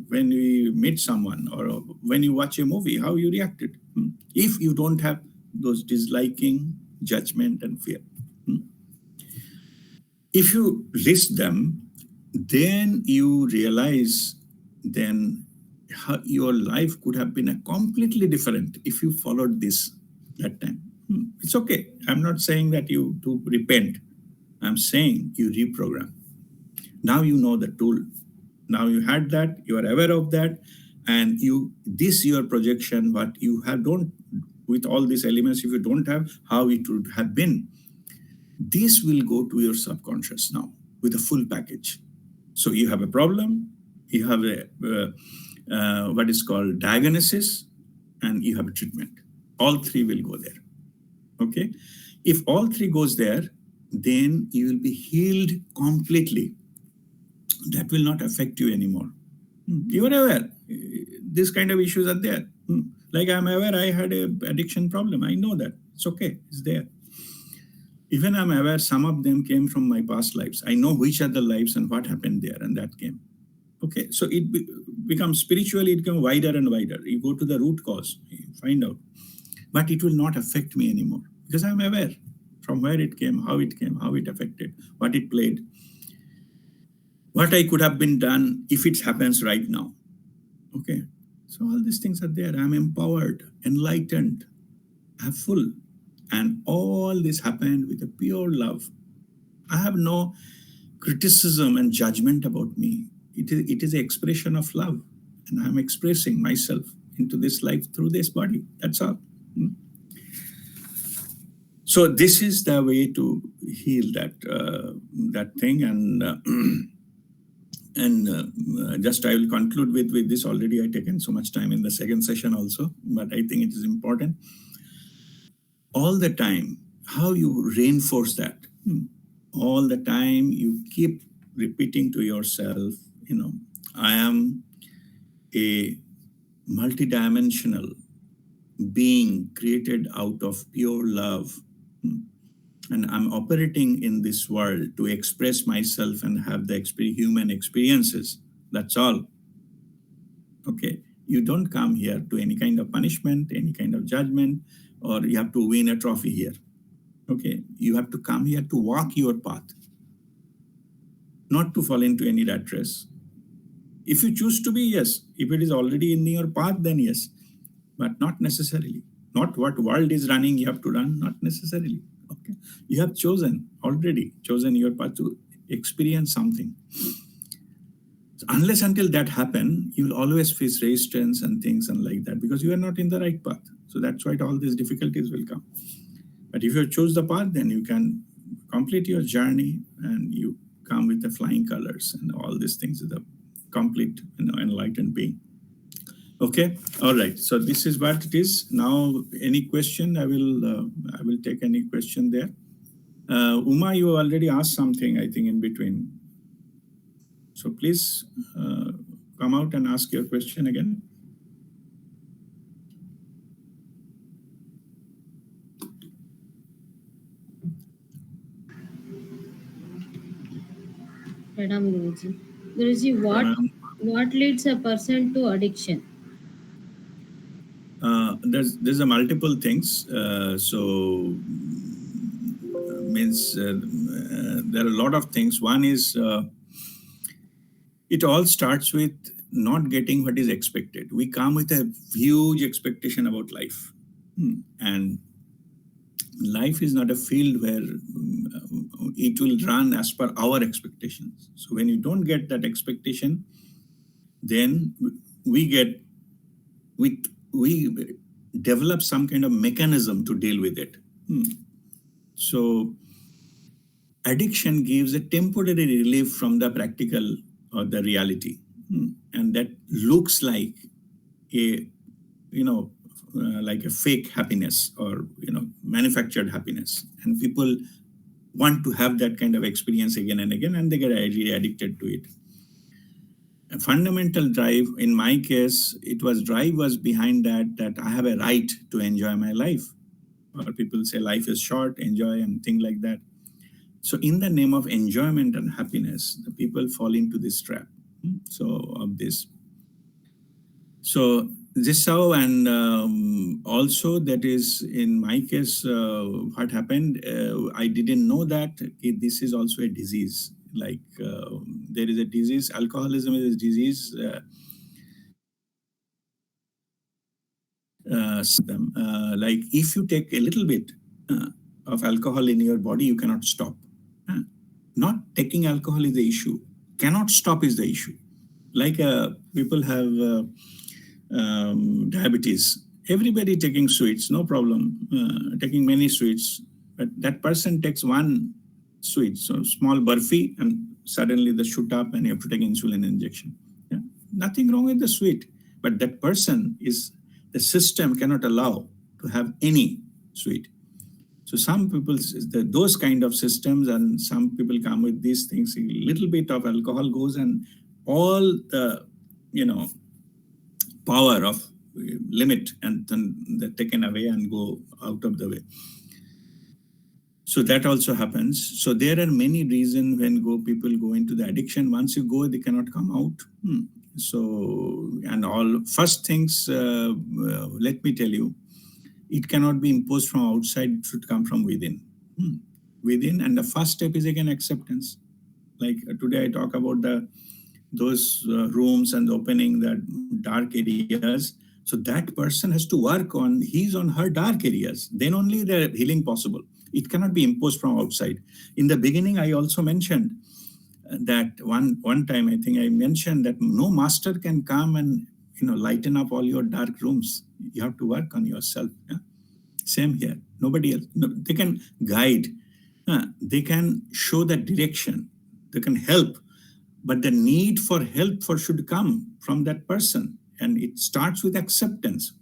when we meet someone or when you watch a movie, how you reacted. If you don't have those disliking, judgment, and fear. If you list them, then you realize then how your life could have been a completely different if you followed this that time. It's okay. I'm not saying that you to repent. I'm saying you reprogram. Now you know the tool. Now you had that, you are aware of that, and this your projection, what you have don't, with all these elements, if you don't have, how it would have been. This will go to your subconscious now with a full package. So you have a problem, you have a what is called diagnosis, and you have a treatment. All three will go there. Okay? If all three goes there, then you will be healed completely. That will not affect you anymore. You are aware. These kind of issues are there. Like I'm aware I had a addiction problem. I know that. It's okay. It's there. Even I'm aware some of them came from my past lives. I know which are the lives and what happened there, and that came. Okay, so it becomes spiritually, it becomes wider and wider. You go to the root cause, you find out. But it will not affect me anymore because I'm aware from where it came, how it affected, what it played, what I could have been done if it happens right now. Okay, so all these things are there. I'm empowered, enlightened, I'm full. And all this happened with a pure love. I have no criticism and judgment about me. It is an expression of love. And I'm expressing myself into this life through this body. That's all. So this is the way to heal that thing. And just I will conclude with this. Already I've taken so much time in the second session also, but I think it is important. All the time, how you reinforce that. All the time you keep repeating to yourself, I am a multidimensional being created out of pure love. And I'm operating in this world to express myself and have the human experiences. That's all. Okay. You don't come here to any kind of punishment, any kind of judgment, or you have to win a trophy here. Okay. You have to come here to walk your path, not to fall into any rat race. If you choose to be, yes. If it is already in your path, then yes. But not necessarily. Not what world is running, you have to run, not necessarily. Okay. You have already chosen your path to experience something. So unless until that happen, you will always face resistance and things and like that because you are not in the right path. So that's why all these difficulties will come. But if you choose the path, then you can complete your journey and you come with the flying colors and all these things with a complete enlightened being. Okay, all right. So this is what it is. Now, any question? I will take any question there. Uma, you already asked something, I think, in between. So please come out and ask your question again. Pranam Guruji. Guruji, what leads a person to addiction? There's a multiple things. Means there are a lot of things. One is it all starts with not getting what is expected. We come with a huge expectation about life, and life is not a field where it will run as per our expectations. So when you don't get that expectation, then we develop some kind of mechanism to deal with it. So addiction gives a temporary relief from the practical or the reality, and that looks like like a fake happiness or manufactured happiness, and people want to have that kind of experience again and again, and they get really addicted to it. A fundamental drive, in my case, drive was behind that I have a right to enjoy my life. Or people say life is short, enjoy and things like that. So in the name of enjoyment and happiness, the people fall into this trap. So of this So this how, and also that is in my case, what happened, I didn't know that this is also a disease. Like there is a disease, alcoholism is a disease. Like if you take a little bit of alcohol in your body, you cannot stop. Not taking alcohol is the issue. Cannot stop is the issue. Like people have diabetes. Everybody taking sweets, no problem. Taking many sweets, but that person takes one sweet, so small burfi, and suddenly they shoot up, and you have to take insulin injection. Yeah? Nothing wrong with the sweet, but that person is, the system cannot allow to have any sweet. So some people, those kind of systems, and some people come with these things. A little bit of alcohol goes, and all the power of limit, and then they're taken away and go out of the way. So that also happens. So there are many reasons when people go into the addiction. Once you go, they cannot come out. So, and all first things, let me tell you, it cannot be imposed from outside, it should come from within. Within, and the first step is again acceptance. Like today I talk about those rooms and opening the dark areas. So that person has to work on his or her dark areas. Then only the healing possible. It cannot be imposed from outside. In the beginning, I also mentioned that one time, I think I mentioned that no master can come and lighten up all your dark rooms. You have to work on yourself. Yeah? Same here. Nobody else. No, they can guide. They can show the direction. They can help. But the need for help should come from that person. And it starts with acceptance.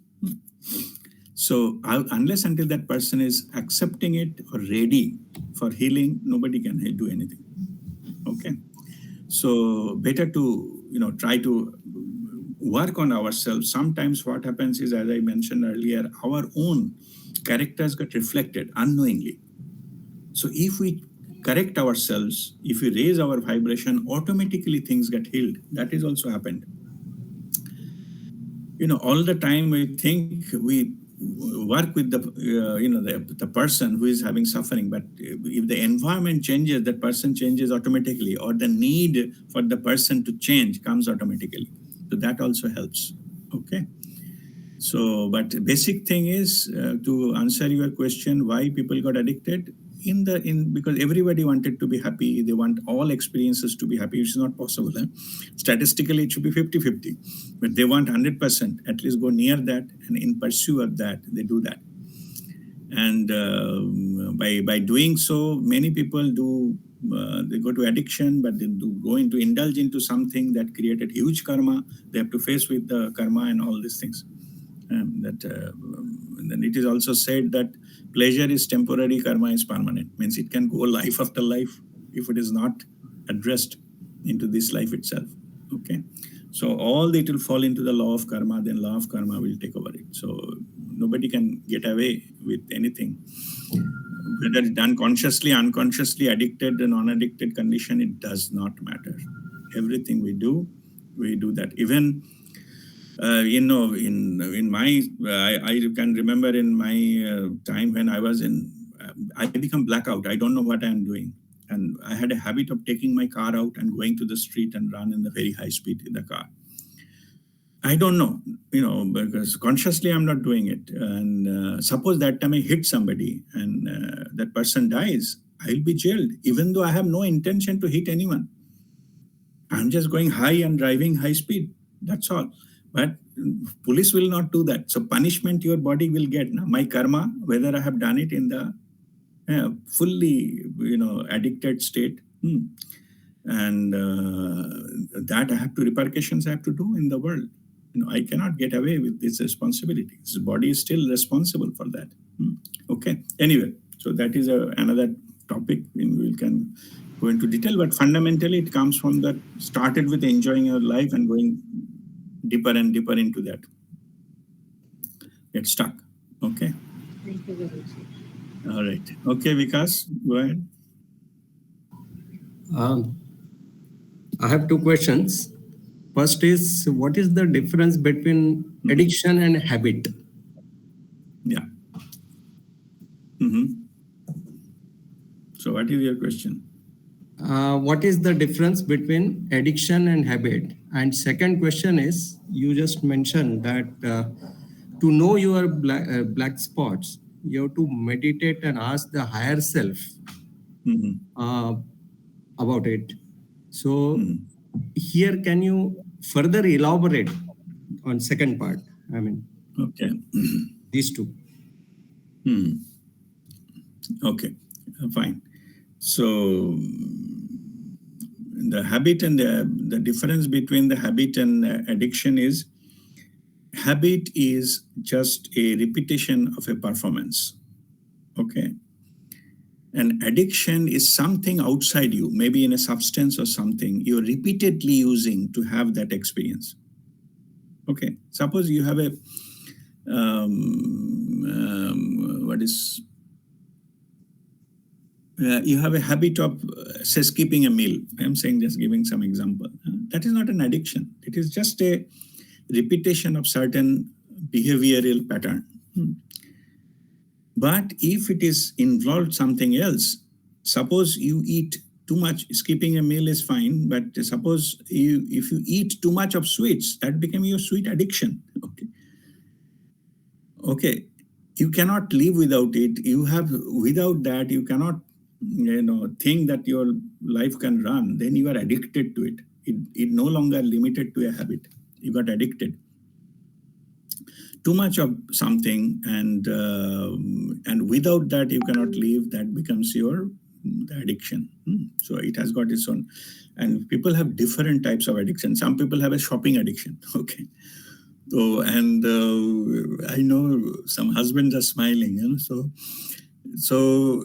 So unless until that person is accepting it or ready for healing, nobody can do anything. Okay. So better to, try to work on ourselves. Sometimes what happens is, as I mentioned earlier, our own characters get reflected unknowingly. So if we correct ourselves, if we raise our vibration, automatically things get healed. That is also happened. All the time we think we work with the person who is having suffering, but if the environment changes, that person changes automatically, or the need for the person to change comes automatically. So that also helps. Okay. So, but basic thing is to answer your question, why people got addicted. Because everybody wanted to be happy. They want all experiences to be happy, which is not possible. Statistically, it should be 50-50, but they want 100%, at least go near that, and in pursuit of that, they do that. And by doing so, many people do, they go to addiction, but they do go into indulge into something that created huge karma. They have to face with the karma and all these things. And then it is also said that pleasure is temporary, karma is permanent. Means it can go life after life if it is not addressed into this life itself. Okay. So all it will fall into the law of karma, then law of karma will take over it. So nobody can get away with anything. Whether it's done consciously, unconsciously, addicted, non-addicted condition, it does not matter. Everything we do that. Even in my, I can remember in my time when I was I become blackout. I don't know what I'm doing. And I had a habit of taking my car out and going to the street and run in the very high speed in the car. I don't know, because consciously I'm not doing it. And suppose that time I hit somebody and that person dies, I'll be jailed, even though I have no intention to hit anyone. I'm just going high and driving high speed. That's all. But police will not do that. So punishment your body will get. My karma, whether I have done it in the fully, addicted state, and that I have to repercussions I have to do in the world. I cannot get away with this responsibility. This body is still responsible for that. Okay. Anyway, so that is another topic, and we can go into detail. But fundamentally, it comes from that started with enjoying your life and going deeper and deeper into that. Get stuck. Okay. Thank you, Guruji. All right. Okay, Vikas, go ahead. I have two questions. First is, what is the difference between addiction and habit? Yeah. So what is your question? What is the difference between addiction and habit? And second question is, you just mentioned that to know your black spots, you have to meditate and ask the higher self about it. So here, can you further elaborate on second part? I mean, okay, these two. Okay, fine. So the habit and the difference between the habit and addiction is, habit is just a repetition of a performance. Okay. And addiction is something outside you, maybe in a substance or something you're repeatedly using to have that experience. Okay. Suppose you have a you have a habit of, say, skipping a meal. I'm saying, just giving some example. That is not an addiction. It is just a repetition of certain behavioral pattern. But if it is involved something else, suppose you eat too much, skipping a meal is fine, but suppose if you eat too much of sweets, that became your sweet addiction. Okay. You cannot live without it. Without that, you cannot think that your life can run. Then you are addicted to it. It no longer limited to a habit. You got addicted. Too much of something, and without that you cannot live. That becomes your addiction. So it has got its own. And people have different types of addiction. Some people have a shopping addiction. Okay. So, and I know some husbands are smiling. So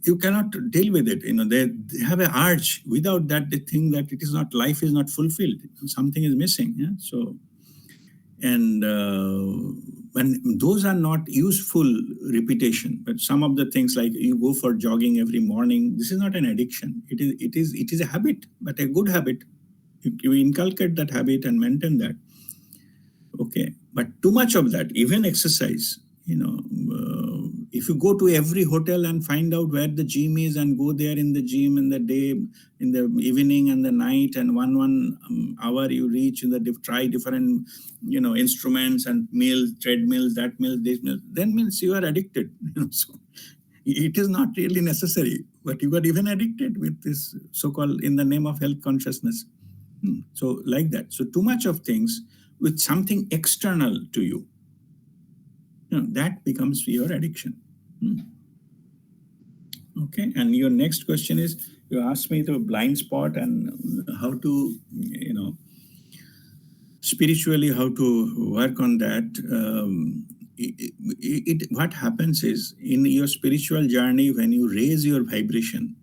you cannot deal with it. They have an urge. Without that, they think that life is not fulfilled. Something is missing. Yeah? So. And when those are not useful repetition, but some of the things like you go for jogging every morning, this is not an addiction. It is a habit, but a good habit. You inculcate that habit and maintain that. Okay, but too much of that, even exercise. If you go to every hotel and find out where the gym is and go there in the gym in the day, in the evening and the night, and one hour you reach try different instruments and meals, treadmills, that meal, this meal, then means you are addicted. So it is not really necessary, but you got even addicted with this so-called in the name of health consciousness. So like that. So too much of things with something external to you, that becomes your addiction. Okay, and your next question is, you asked me the blind spot and how to, spiritually how to work on that. What happens is, in your spiritual journey, when you raise your vibration,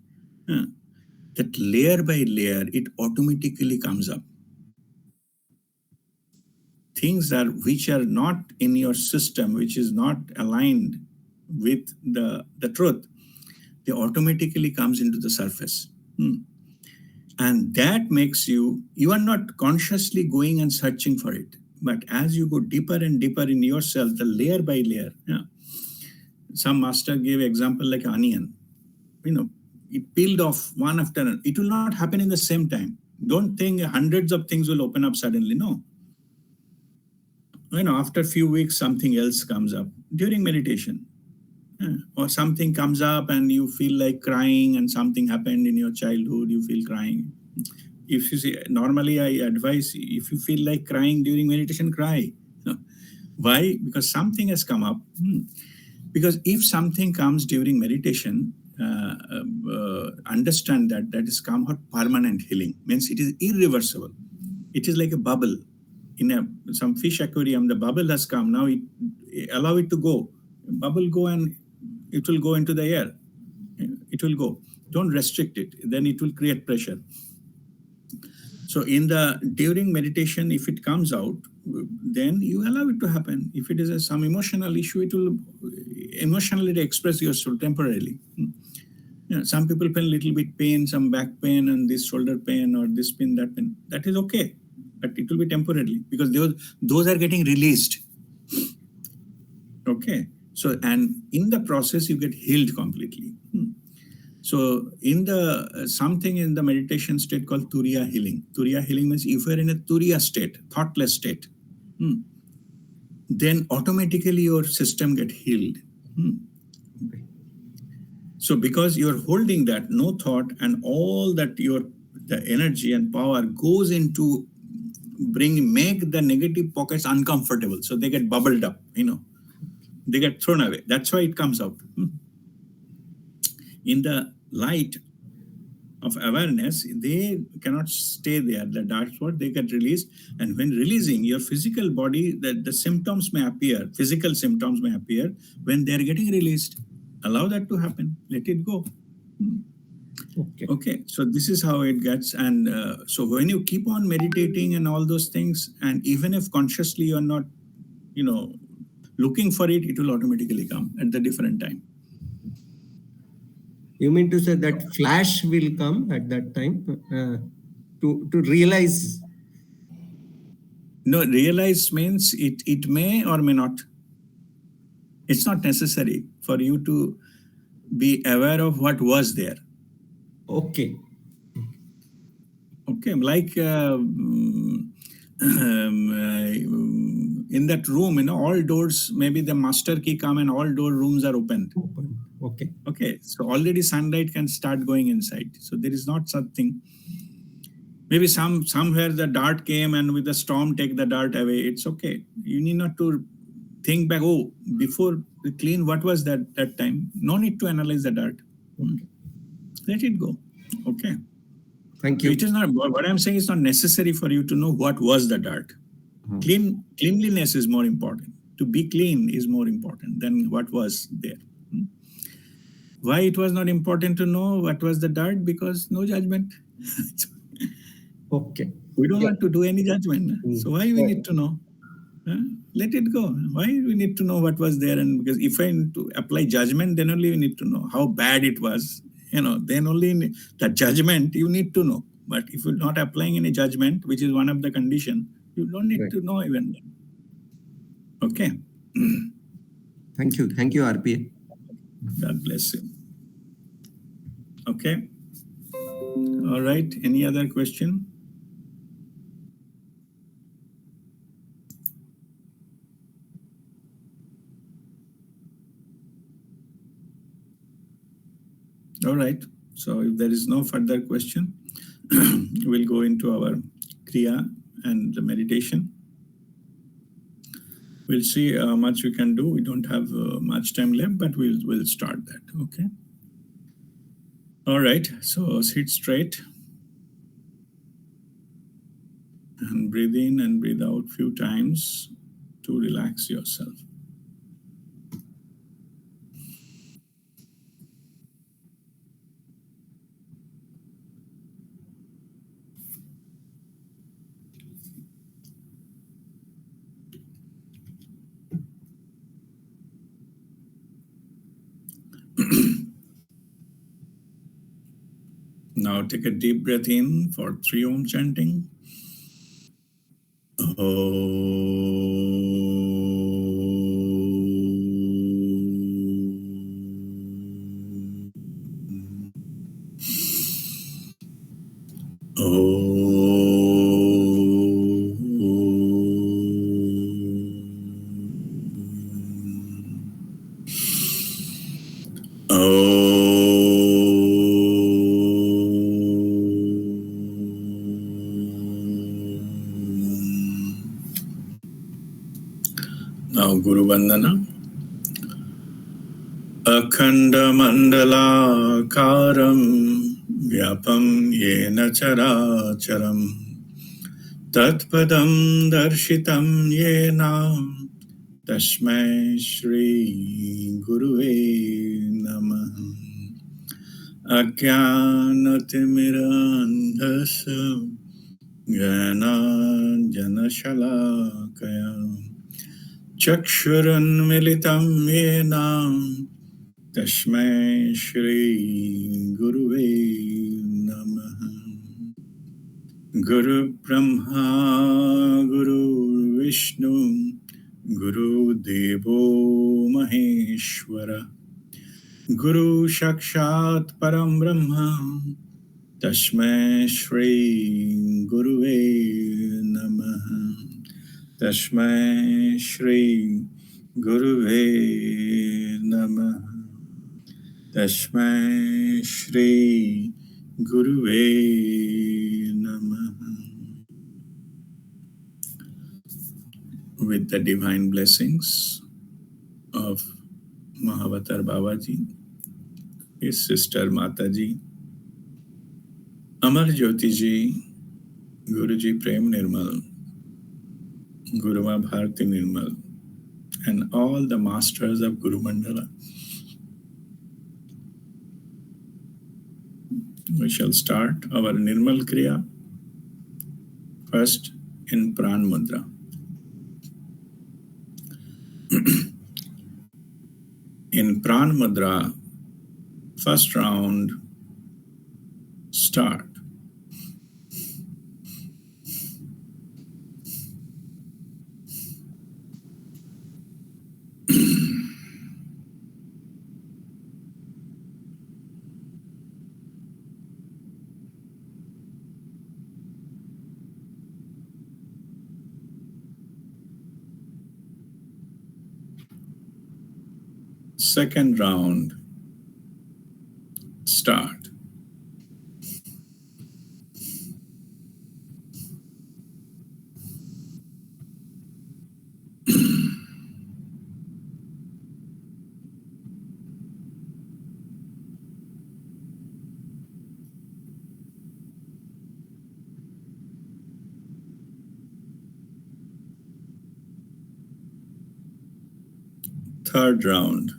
that layer by layer, it automatically comes up. Things which are not in your system, which is not aligned with the truth, they automatically comes into the surface. And that makes you are not consciously going and searching for it. But as you go deeper and deeper in yourself, the layer by layer, some master gave example like onion. It peeled off one after another. It will not happen in the same time. Don't think hundreds of things will open up suddenly. No. After a few weeks, something else comes up during meditation. Or something comes up and you feel like crying, and something happened in your childhood, you feel crying. If you see, normally I advise, if you feel like crying during meditation, cry. Why? Because something has come up. Because if something comes during meditation, understand that is come out permanent healing. Means it is irreversible. It is like a bubble. In some fish aquarium, the bubble has come. Now allow it to go. Bubble go and it will go into the air. It will go. Don't restrict it. Then it will create pressure. So during meditation, if it comes out, then you allow it to happen. If it is some emotional issue, it will emotionally express yourself temporarily. Some people feel a little bit pain, some back pain, and this shoulder pain, or this pain, that pain. That is okay. but it will be temporarily because those are getting released. Okay. So, and in the process, you get healed completely. So, in the something in the meditation state called Turiya healing. Turiya healing means if you're in a Turiya state, thoughtless state, then automatically your system get healed. So, because you're holding that no thought and all that the energy and power goes into make the negative pockets uncomfortable, so they get bubbled up. They get thrown away. That's why it comes out. In the light of awareness, they cannot stay there. The dark spot, they get released. And when releasing, your physical body, the symptoms may appear, physical symptoms may appear when they're getting released. Allow that to happen. Let it go. Okay. So this is how it gets. And so when you keep on meditating and all those things, and even if consciously you're not, looking for it, it will automatically come at the different time. You mean to say that flash will come at that time to realize? No, realize means it may or may not. It's not necessary for you to be aware of what was there. Okay. Like in that room, all doors, maybe the master key come and all rooms are opened. Okay. So already sunlight can start going inside. So there is not something. Maybe somewhere the dart came and with the storm take the dart away. It's okay. You need not to think back, before we clean, what was that time? No need to analyze the dart. Let it go. Okay. Thank you. It is not, what I'm saying is not necessary for you to know what was the dart. Cleanliness is more important. To be clean is more important than what was there. Why it was not important to know what was the dart? Because no judgment. Okay. We don't want to do any judgment. So why we need to know? Let it go. Why we need to know what was there? And because if I need to apply judgment, then only we need to know how bad it was. Then only in the judgment you need to know. But if you're not applying any judgment, which is one of the conditions, you don't need to know even then. Okay. Thank you. Thank you, RPA. God bless you. Okay. All right. Any other question? All right. So if there is no further question, we'll go into our Kriya and the meditation. We'll see how much we can do. We don't have much time left, but we'll start that. Okay. All right. So sit straight and breathe in and breathe out a few times to relax yourself. Now take a deep breath in for 3 Om chanting. Now Guru Vandana. Akhanda Mandala Karam Vyapam Yena Characharam Tatpadam Darshitam Yena Tashmai Shri Guruve Namah. Ajnanatimmirandhasya Jnananjanashalakaya Chakshurunmilitam Yena Tashmai Shri Guruve Namaha. Guru Brahma, Guru Vishnu, Guru Devo Maheshwara, Guru Sakshat Param Brahma, Tasmai Shri Guruve Namaha. Tasmai Shri Guruve Namaha. Tasmai Shri Guruve Namaha. With the divine blessings of Mahavatar Babaji, his sister Mataji, Amar Jyoti Ji, Guruji Prem Nirmal, Guruma Bharti Nirmal, and all the masters of Guru Mandala. We shall start our Nirmal Kriya first in Pran Mudra. In Pran Mudra, first round, start. Second round, start. Third round,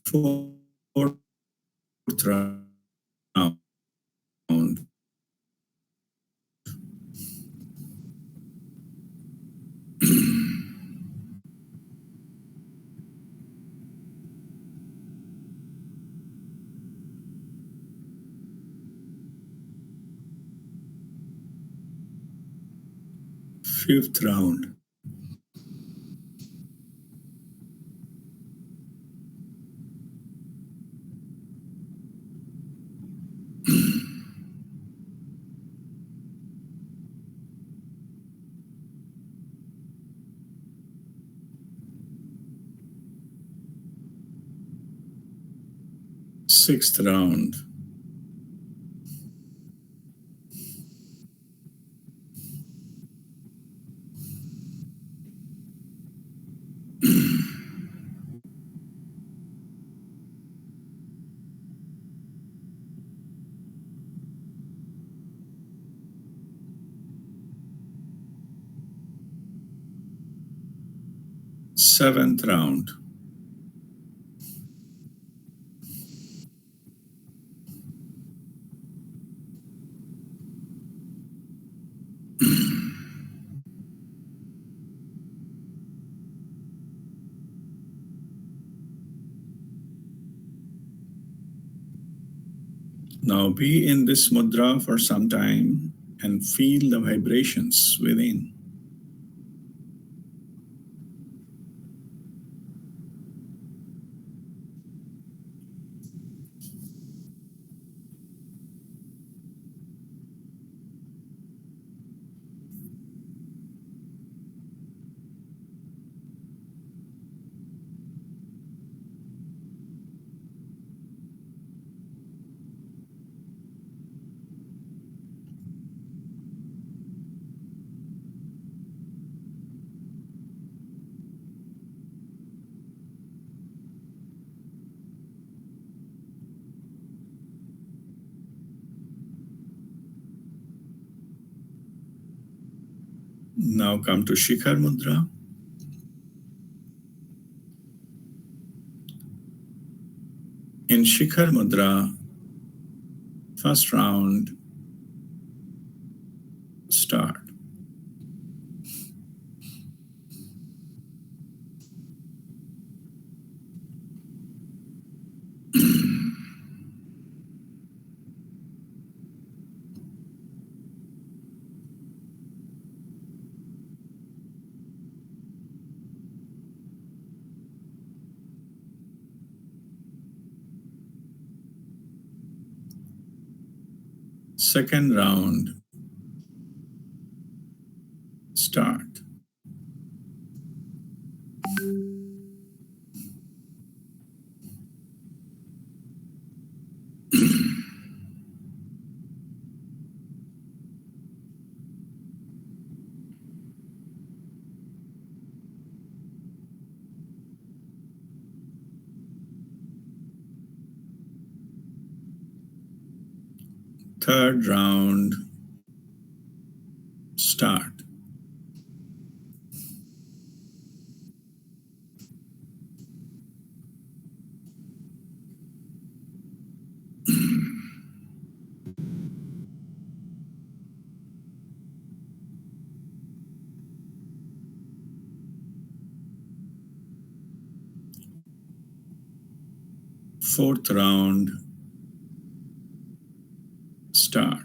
fourth round, fifth round, sixth round, seventh round, Now be in this mudra for some time and feel the vibrations within. Now come to Shikhar Mudra. In Shikhar Mudra, first round, start. Second round, start. Third round, start. Fourth round, start.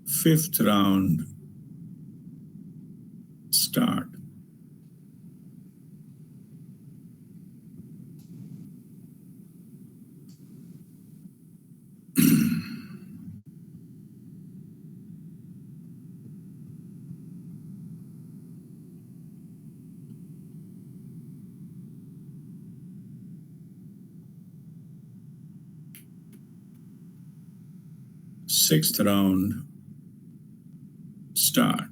Fifth round, start. Sixth round, start.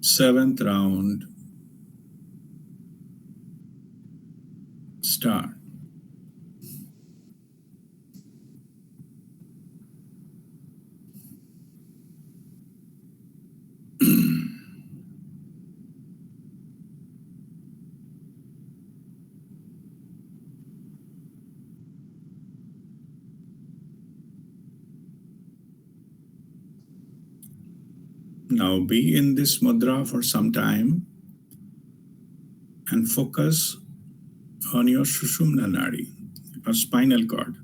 Seventh round, start. Now be in this mudra for some time and focus on your Sushumna Nadi, or spinal cord.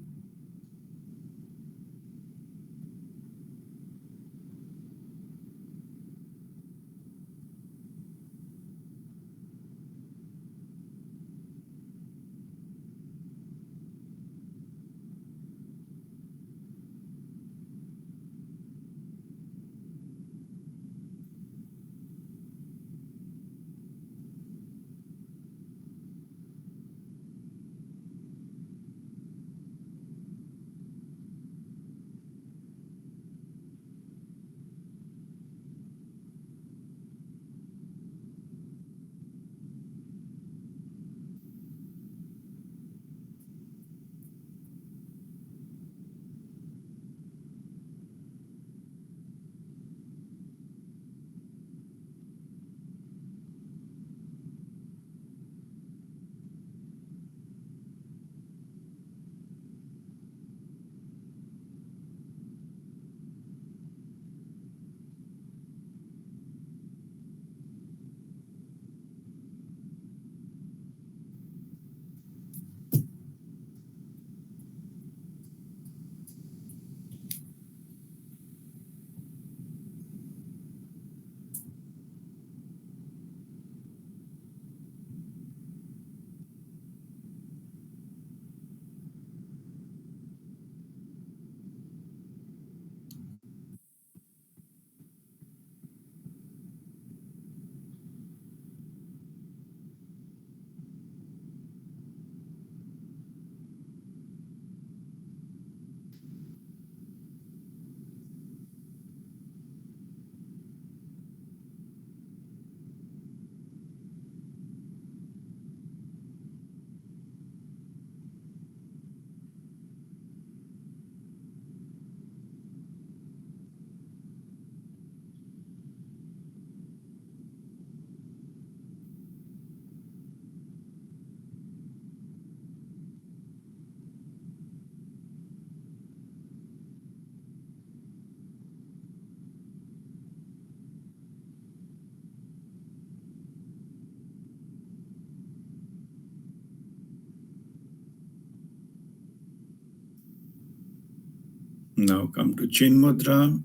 Now come to Chin Mudra.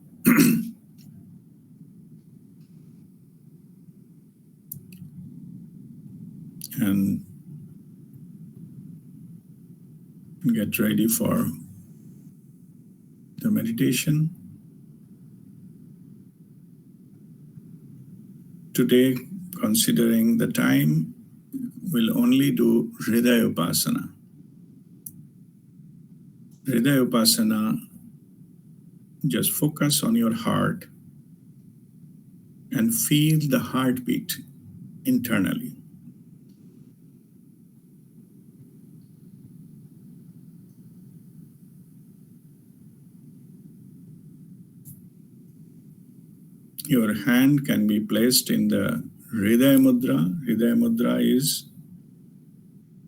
And get ready for the meditation. Today, considering the time, we'll only do Hridaya Upasana. Hridaya Upasana, just focus on your heart and feel the heartbeat internally. Your hand can be placed in the Hridaya Mudra. Hridaya Mudra is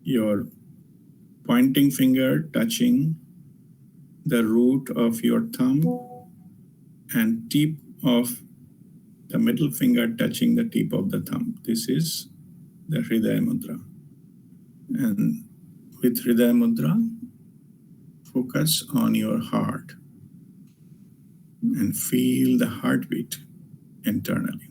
your pointing finger touching the root of your thumb and tip of the middle finger touching the tip of the thumb. This is the Hridaya Mudra. And with Hridaya Mudra, focus on your heart and feel the heartbeat internally.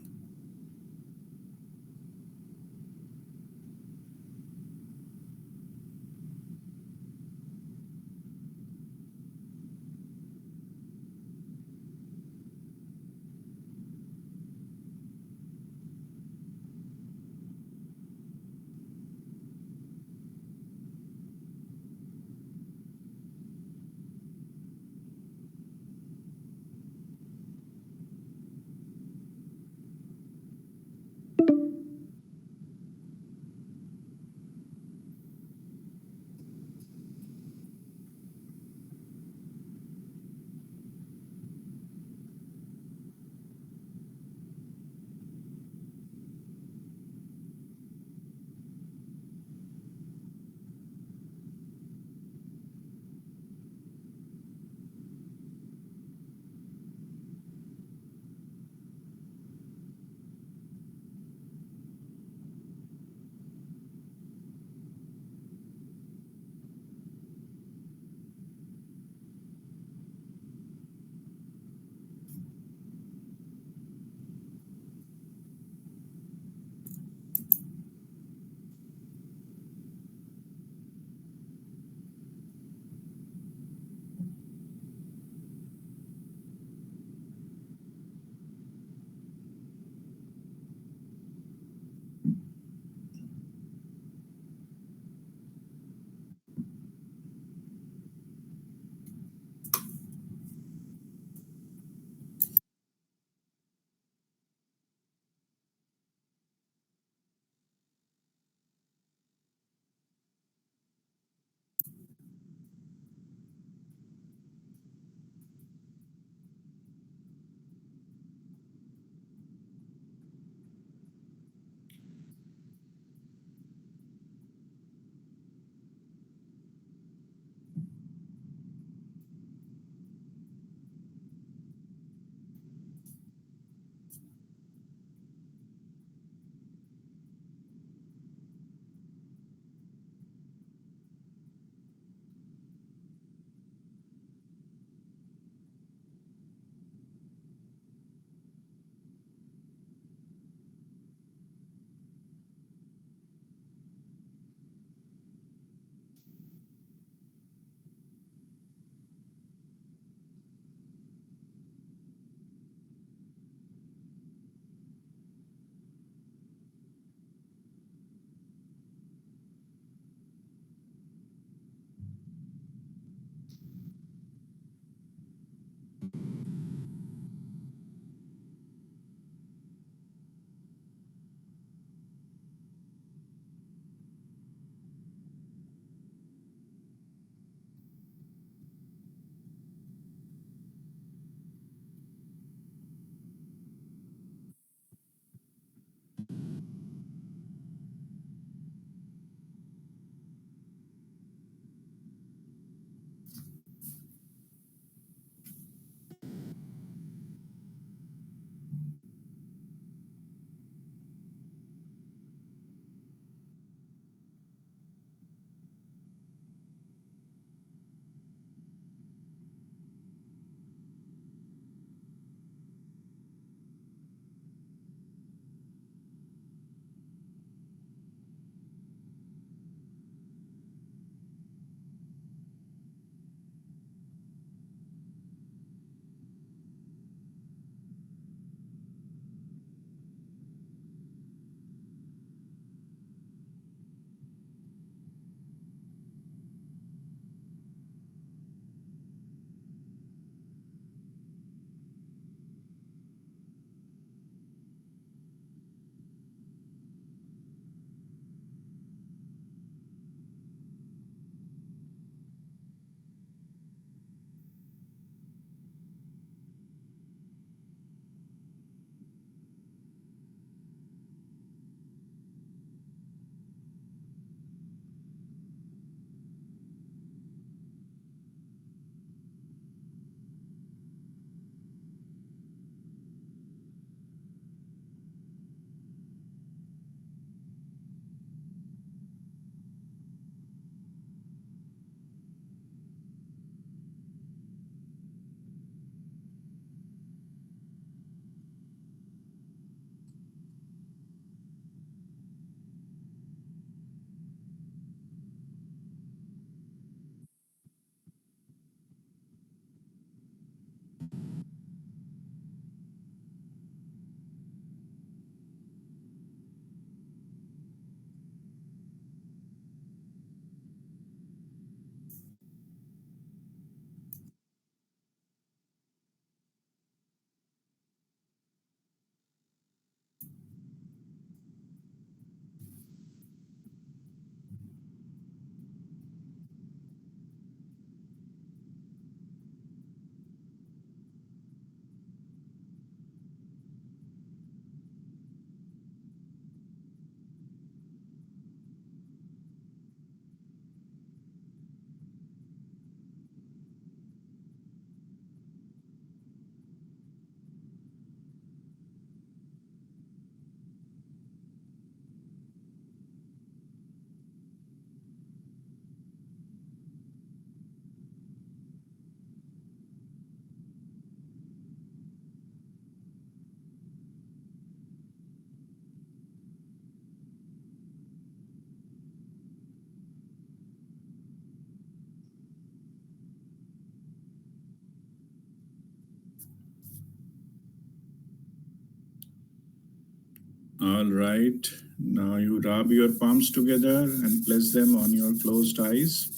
All right. Now you rub your palms together and place them on your closed eyes.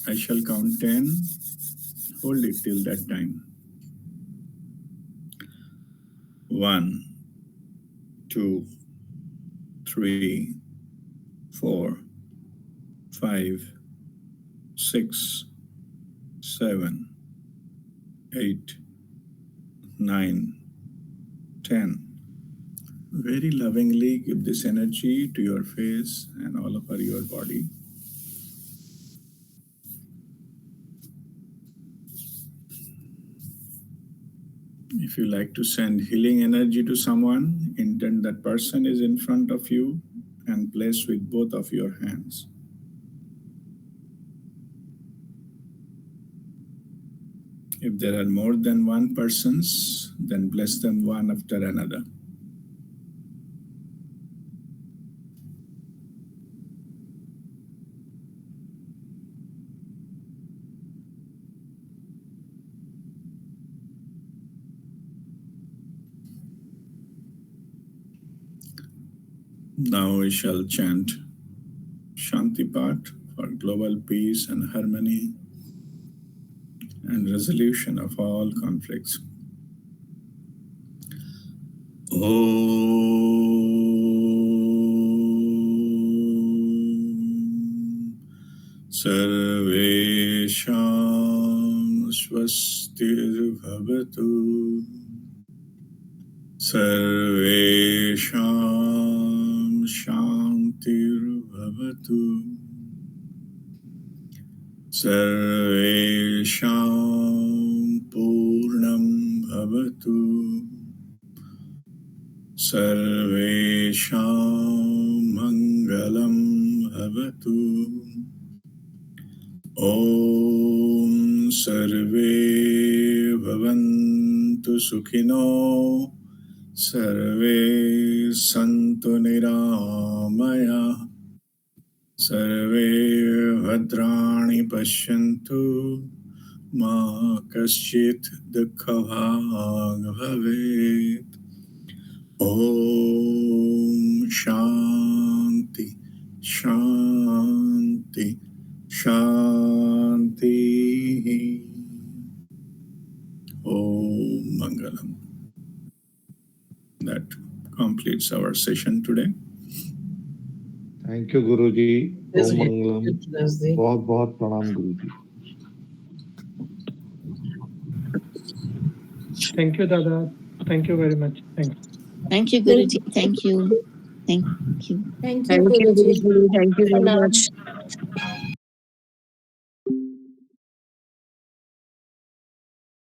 I shall count 10. Hold it till that time. 1, 2, 3, 4, 5, 6, 7, 8, 9, 10. Very lovingly give this energy to your face and all over your body. If you like to send healing energy to someone, intend that person is in front of you and place with both of your hands. If there are more than one persons, then bless them one after another. Now we shall chant Shanti Path for global peace and harmony and resolution of all conflicts. Om Sarvesham Swastir Bhavatu Sarvesham Shantir Bhavatu Sarvesham Purnam Bhavatu Sarvesham Mangalam Bhavatu Om Sarve Bhavantu Sukhino Sarve Santu Niramaya Sarve Bhadrani Pashyantu Ma Kaschit Dukkhavag Bhavet Om Shanti Shanti Shanti Om Mangalam. That completes our session today. Thank you, Guruji. Om Mangalam. बहुत बहुत प्रणाम गुरुजी. Thank you, Dada. Thank you very much. Thanks. Thank you, Guruji. Thank you. Thank you. Thank you, Thank you, Guruji. Guruji. Thank you very much.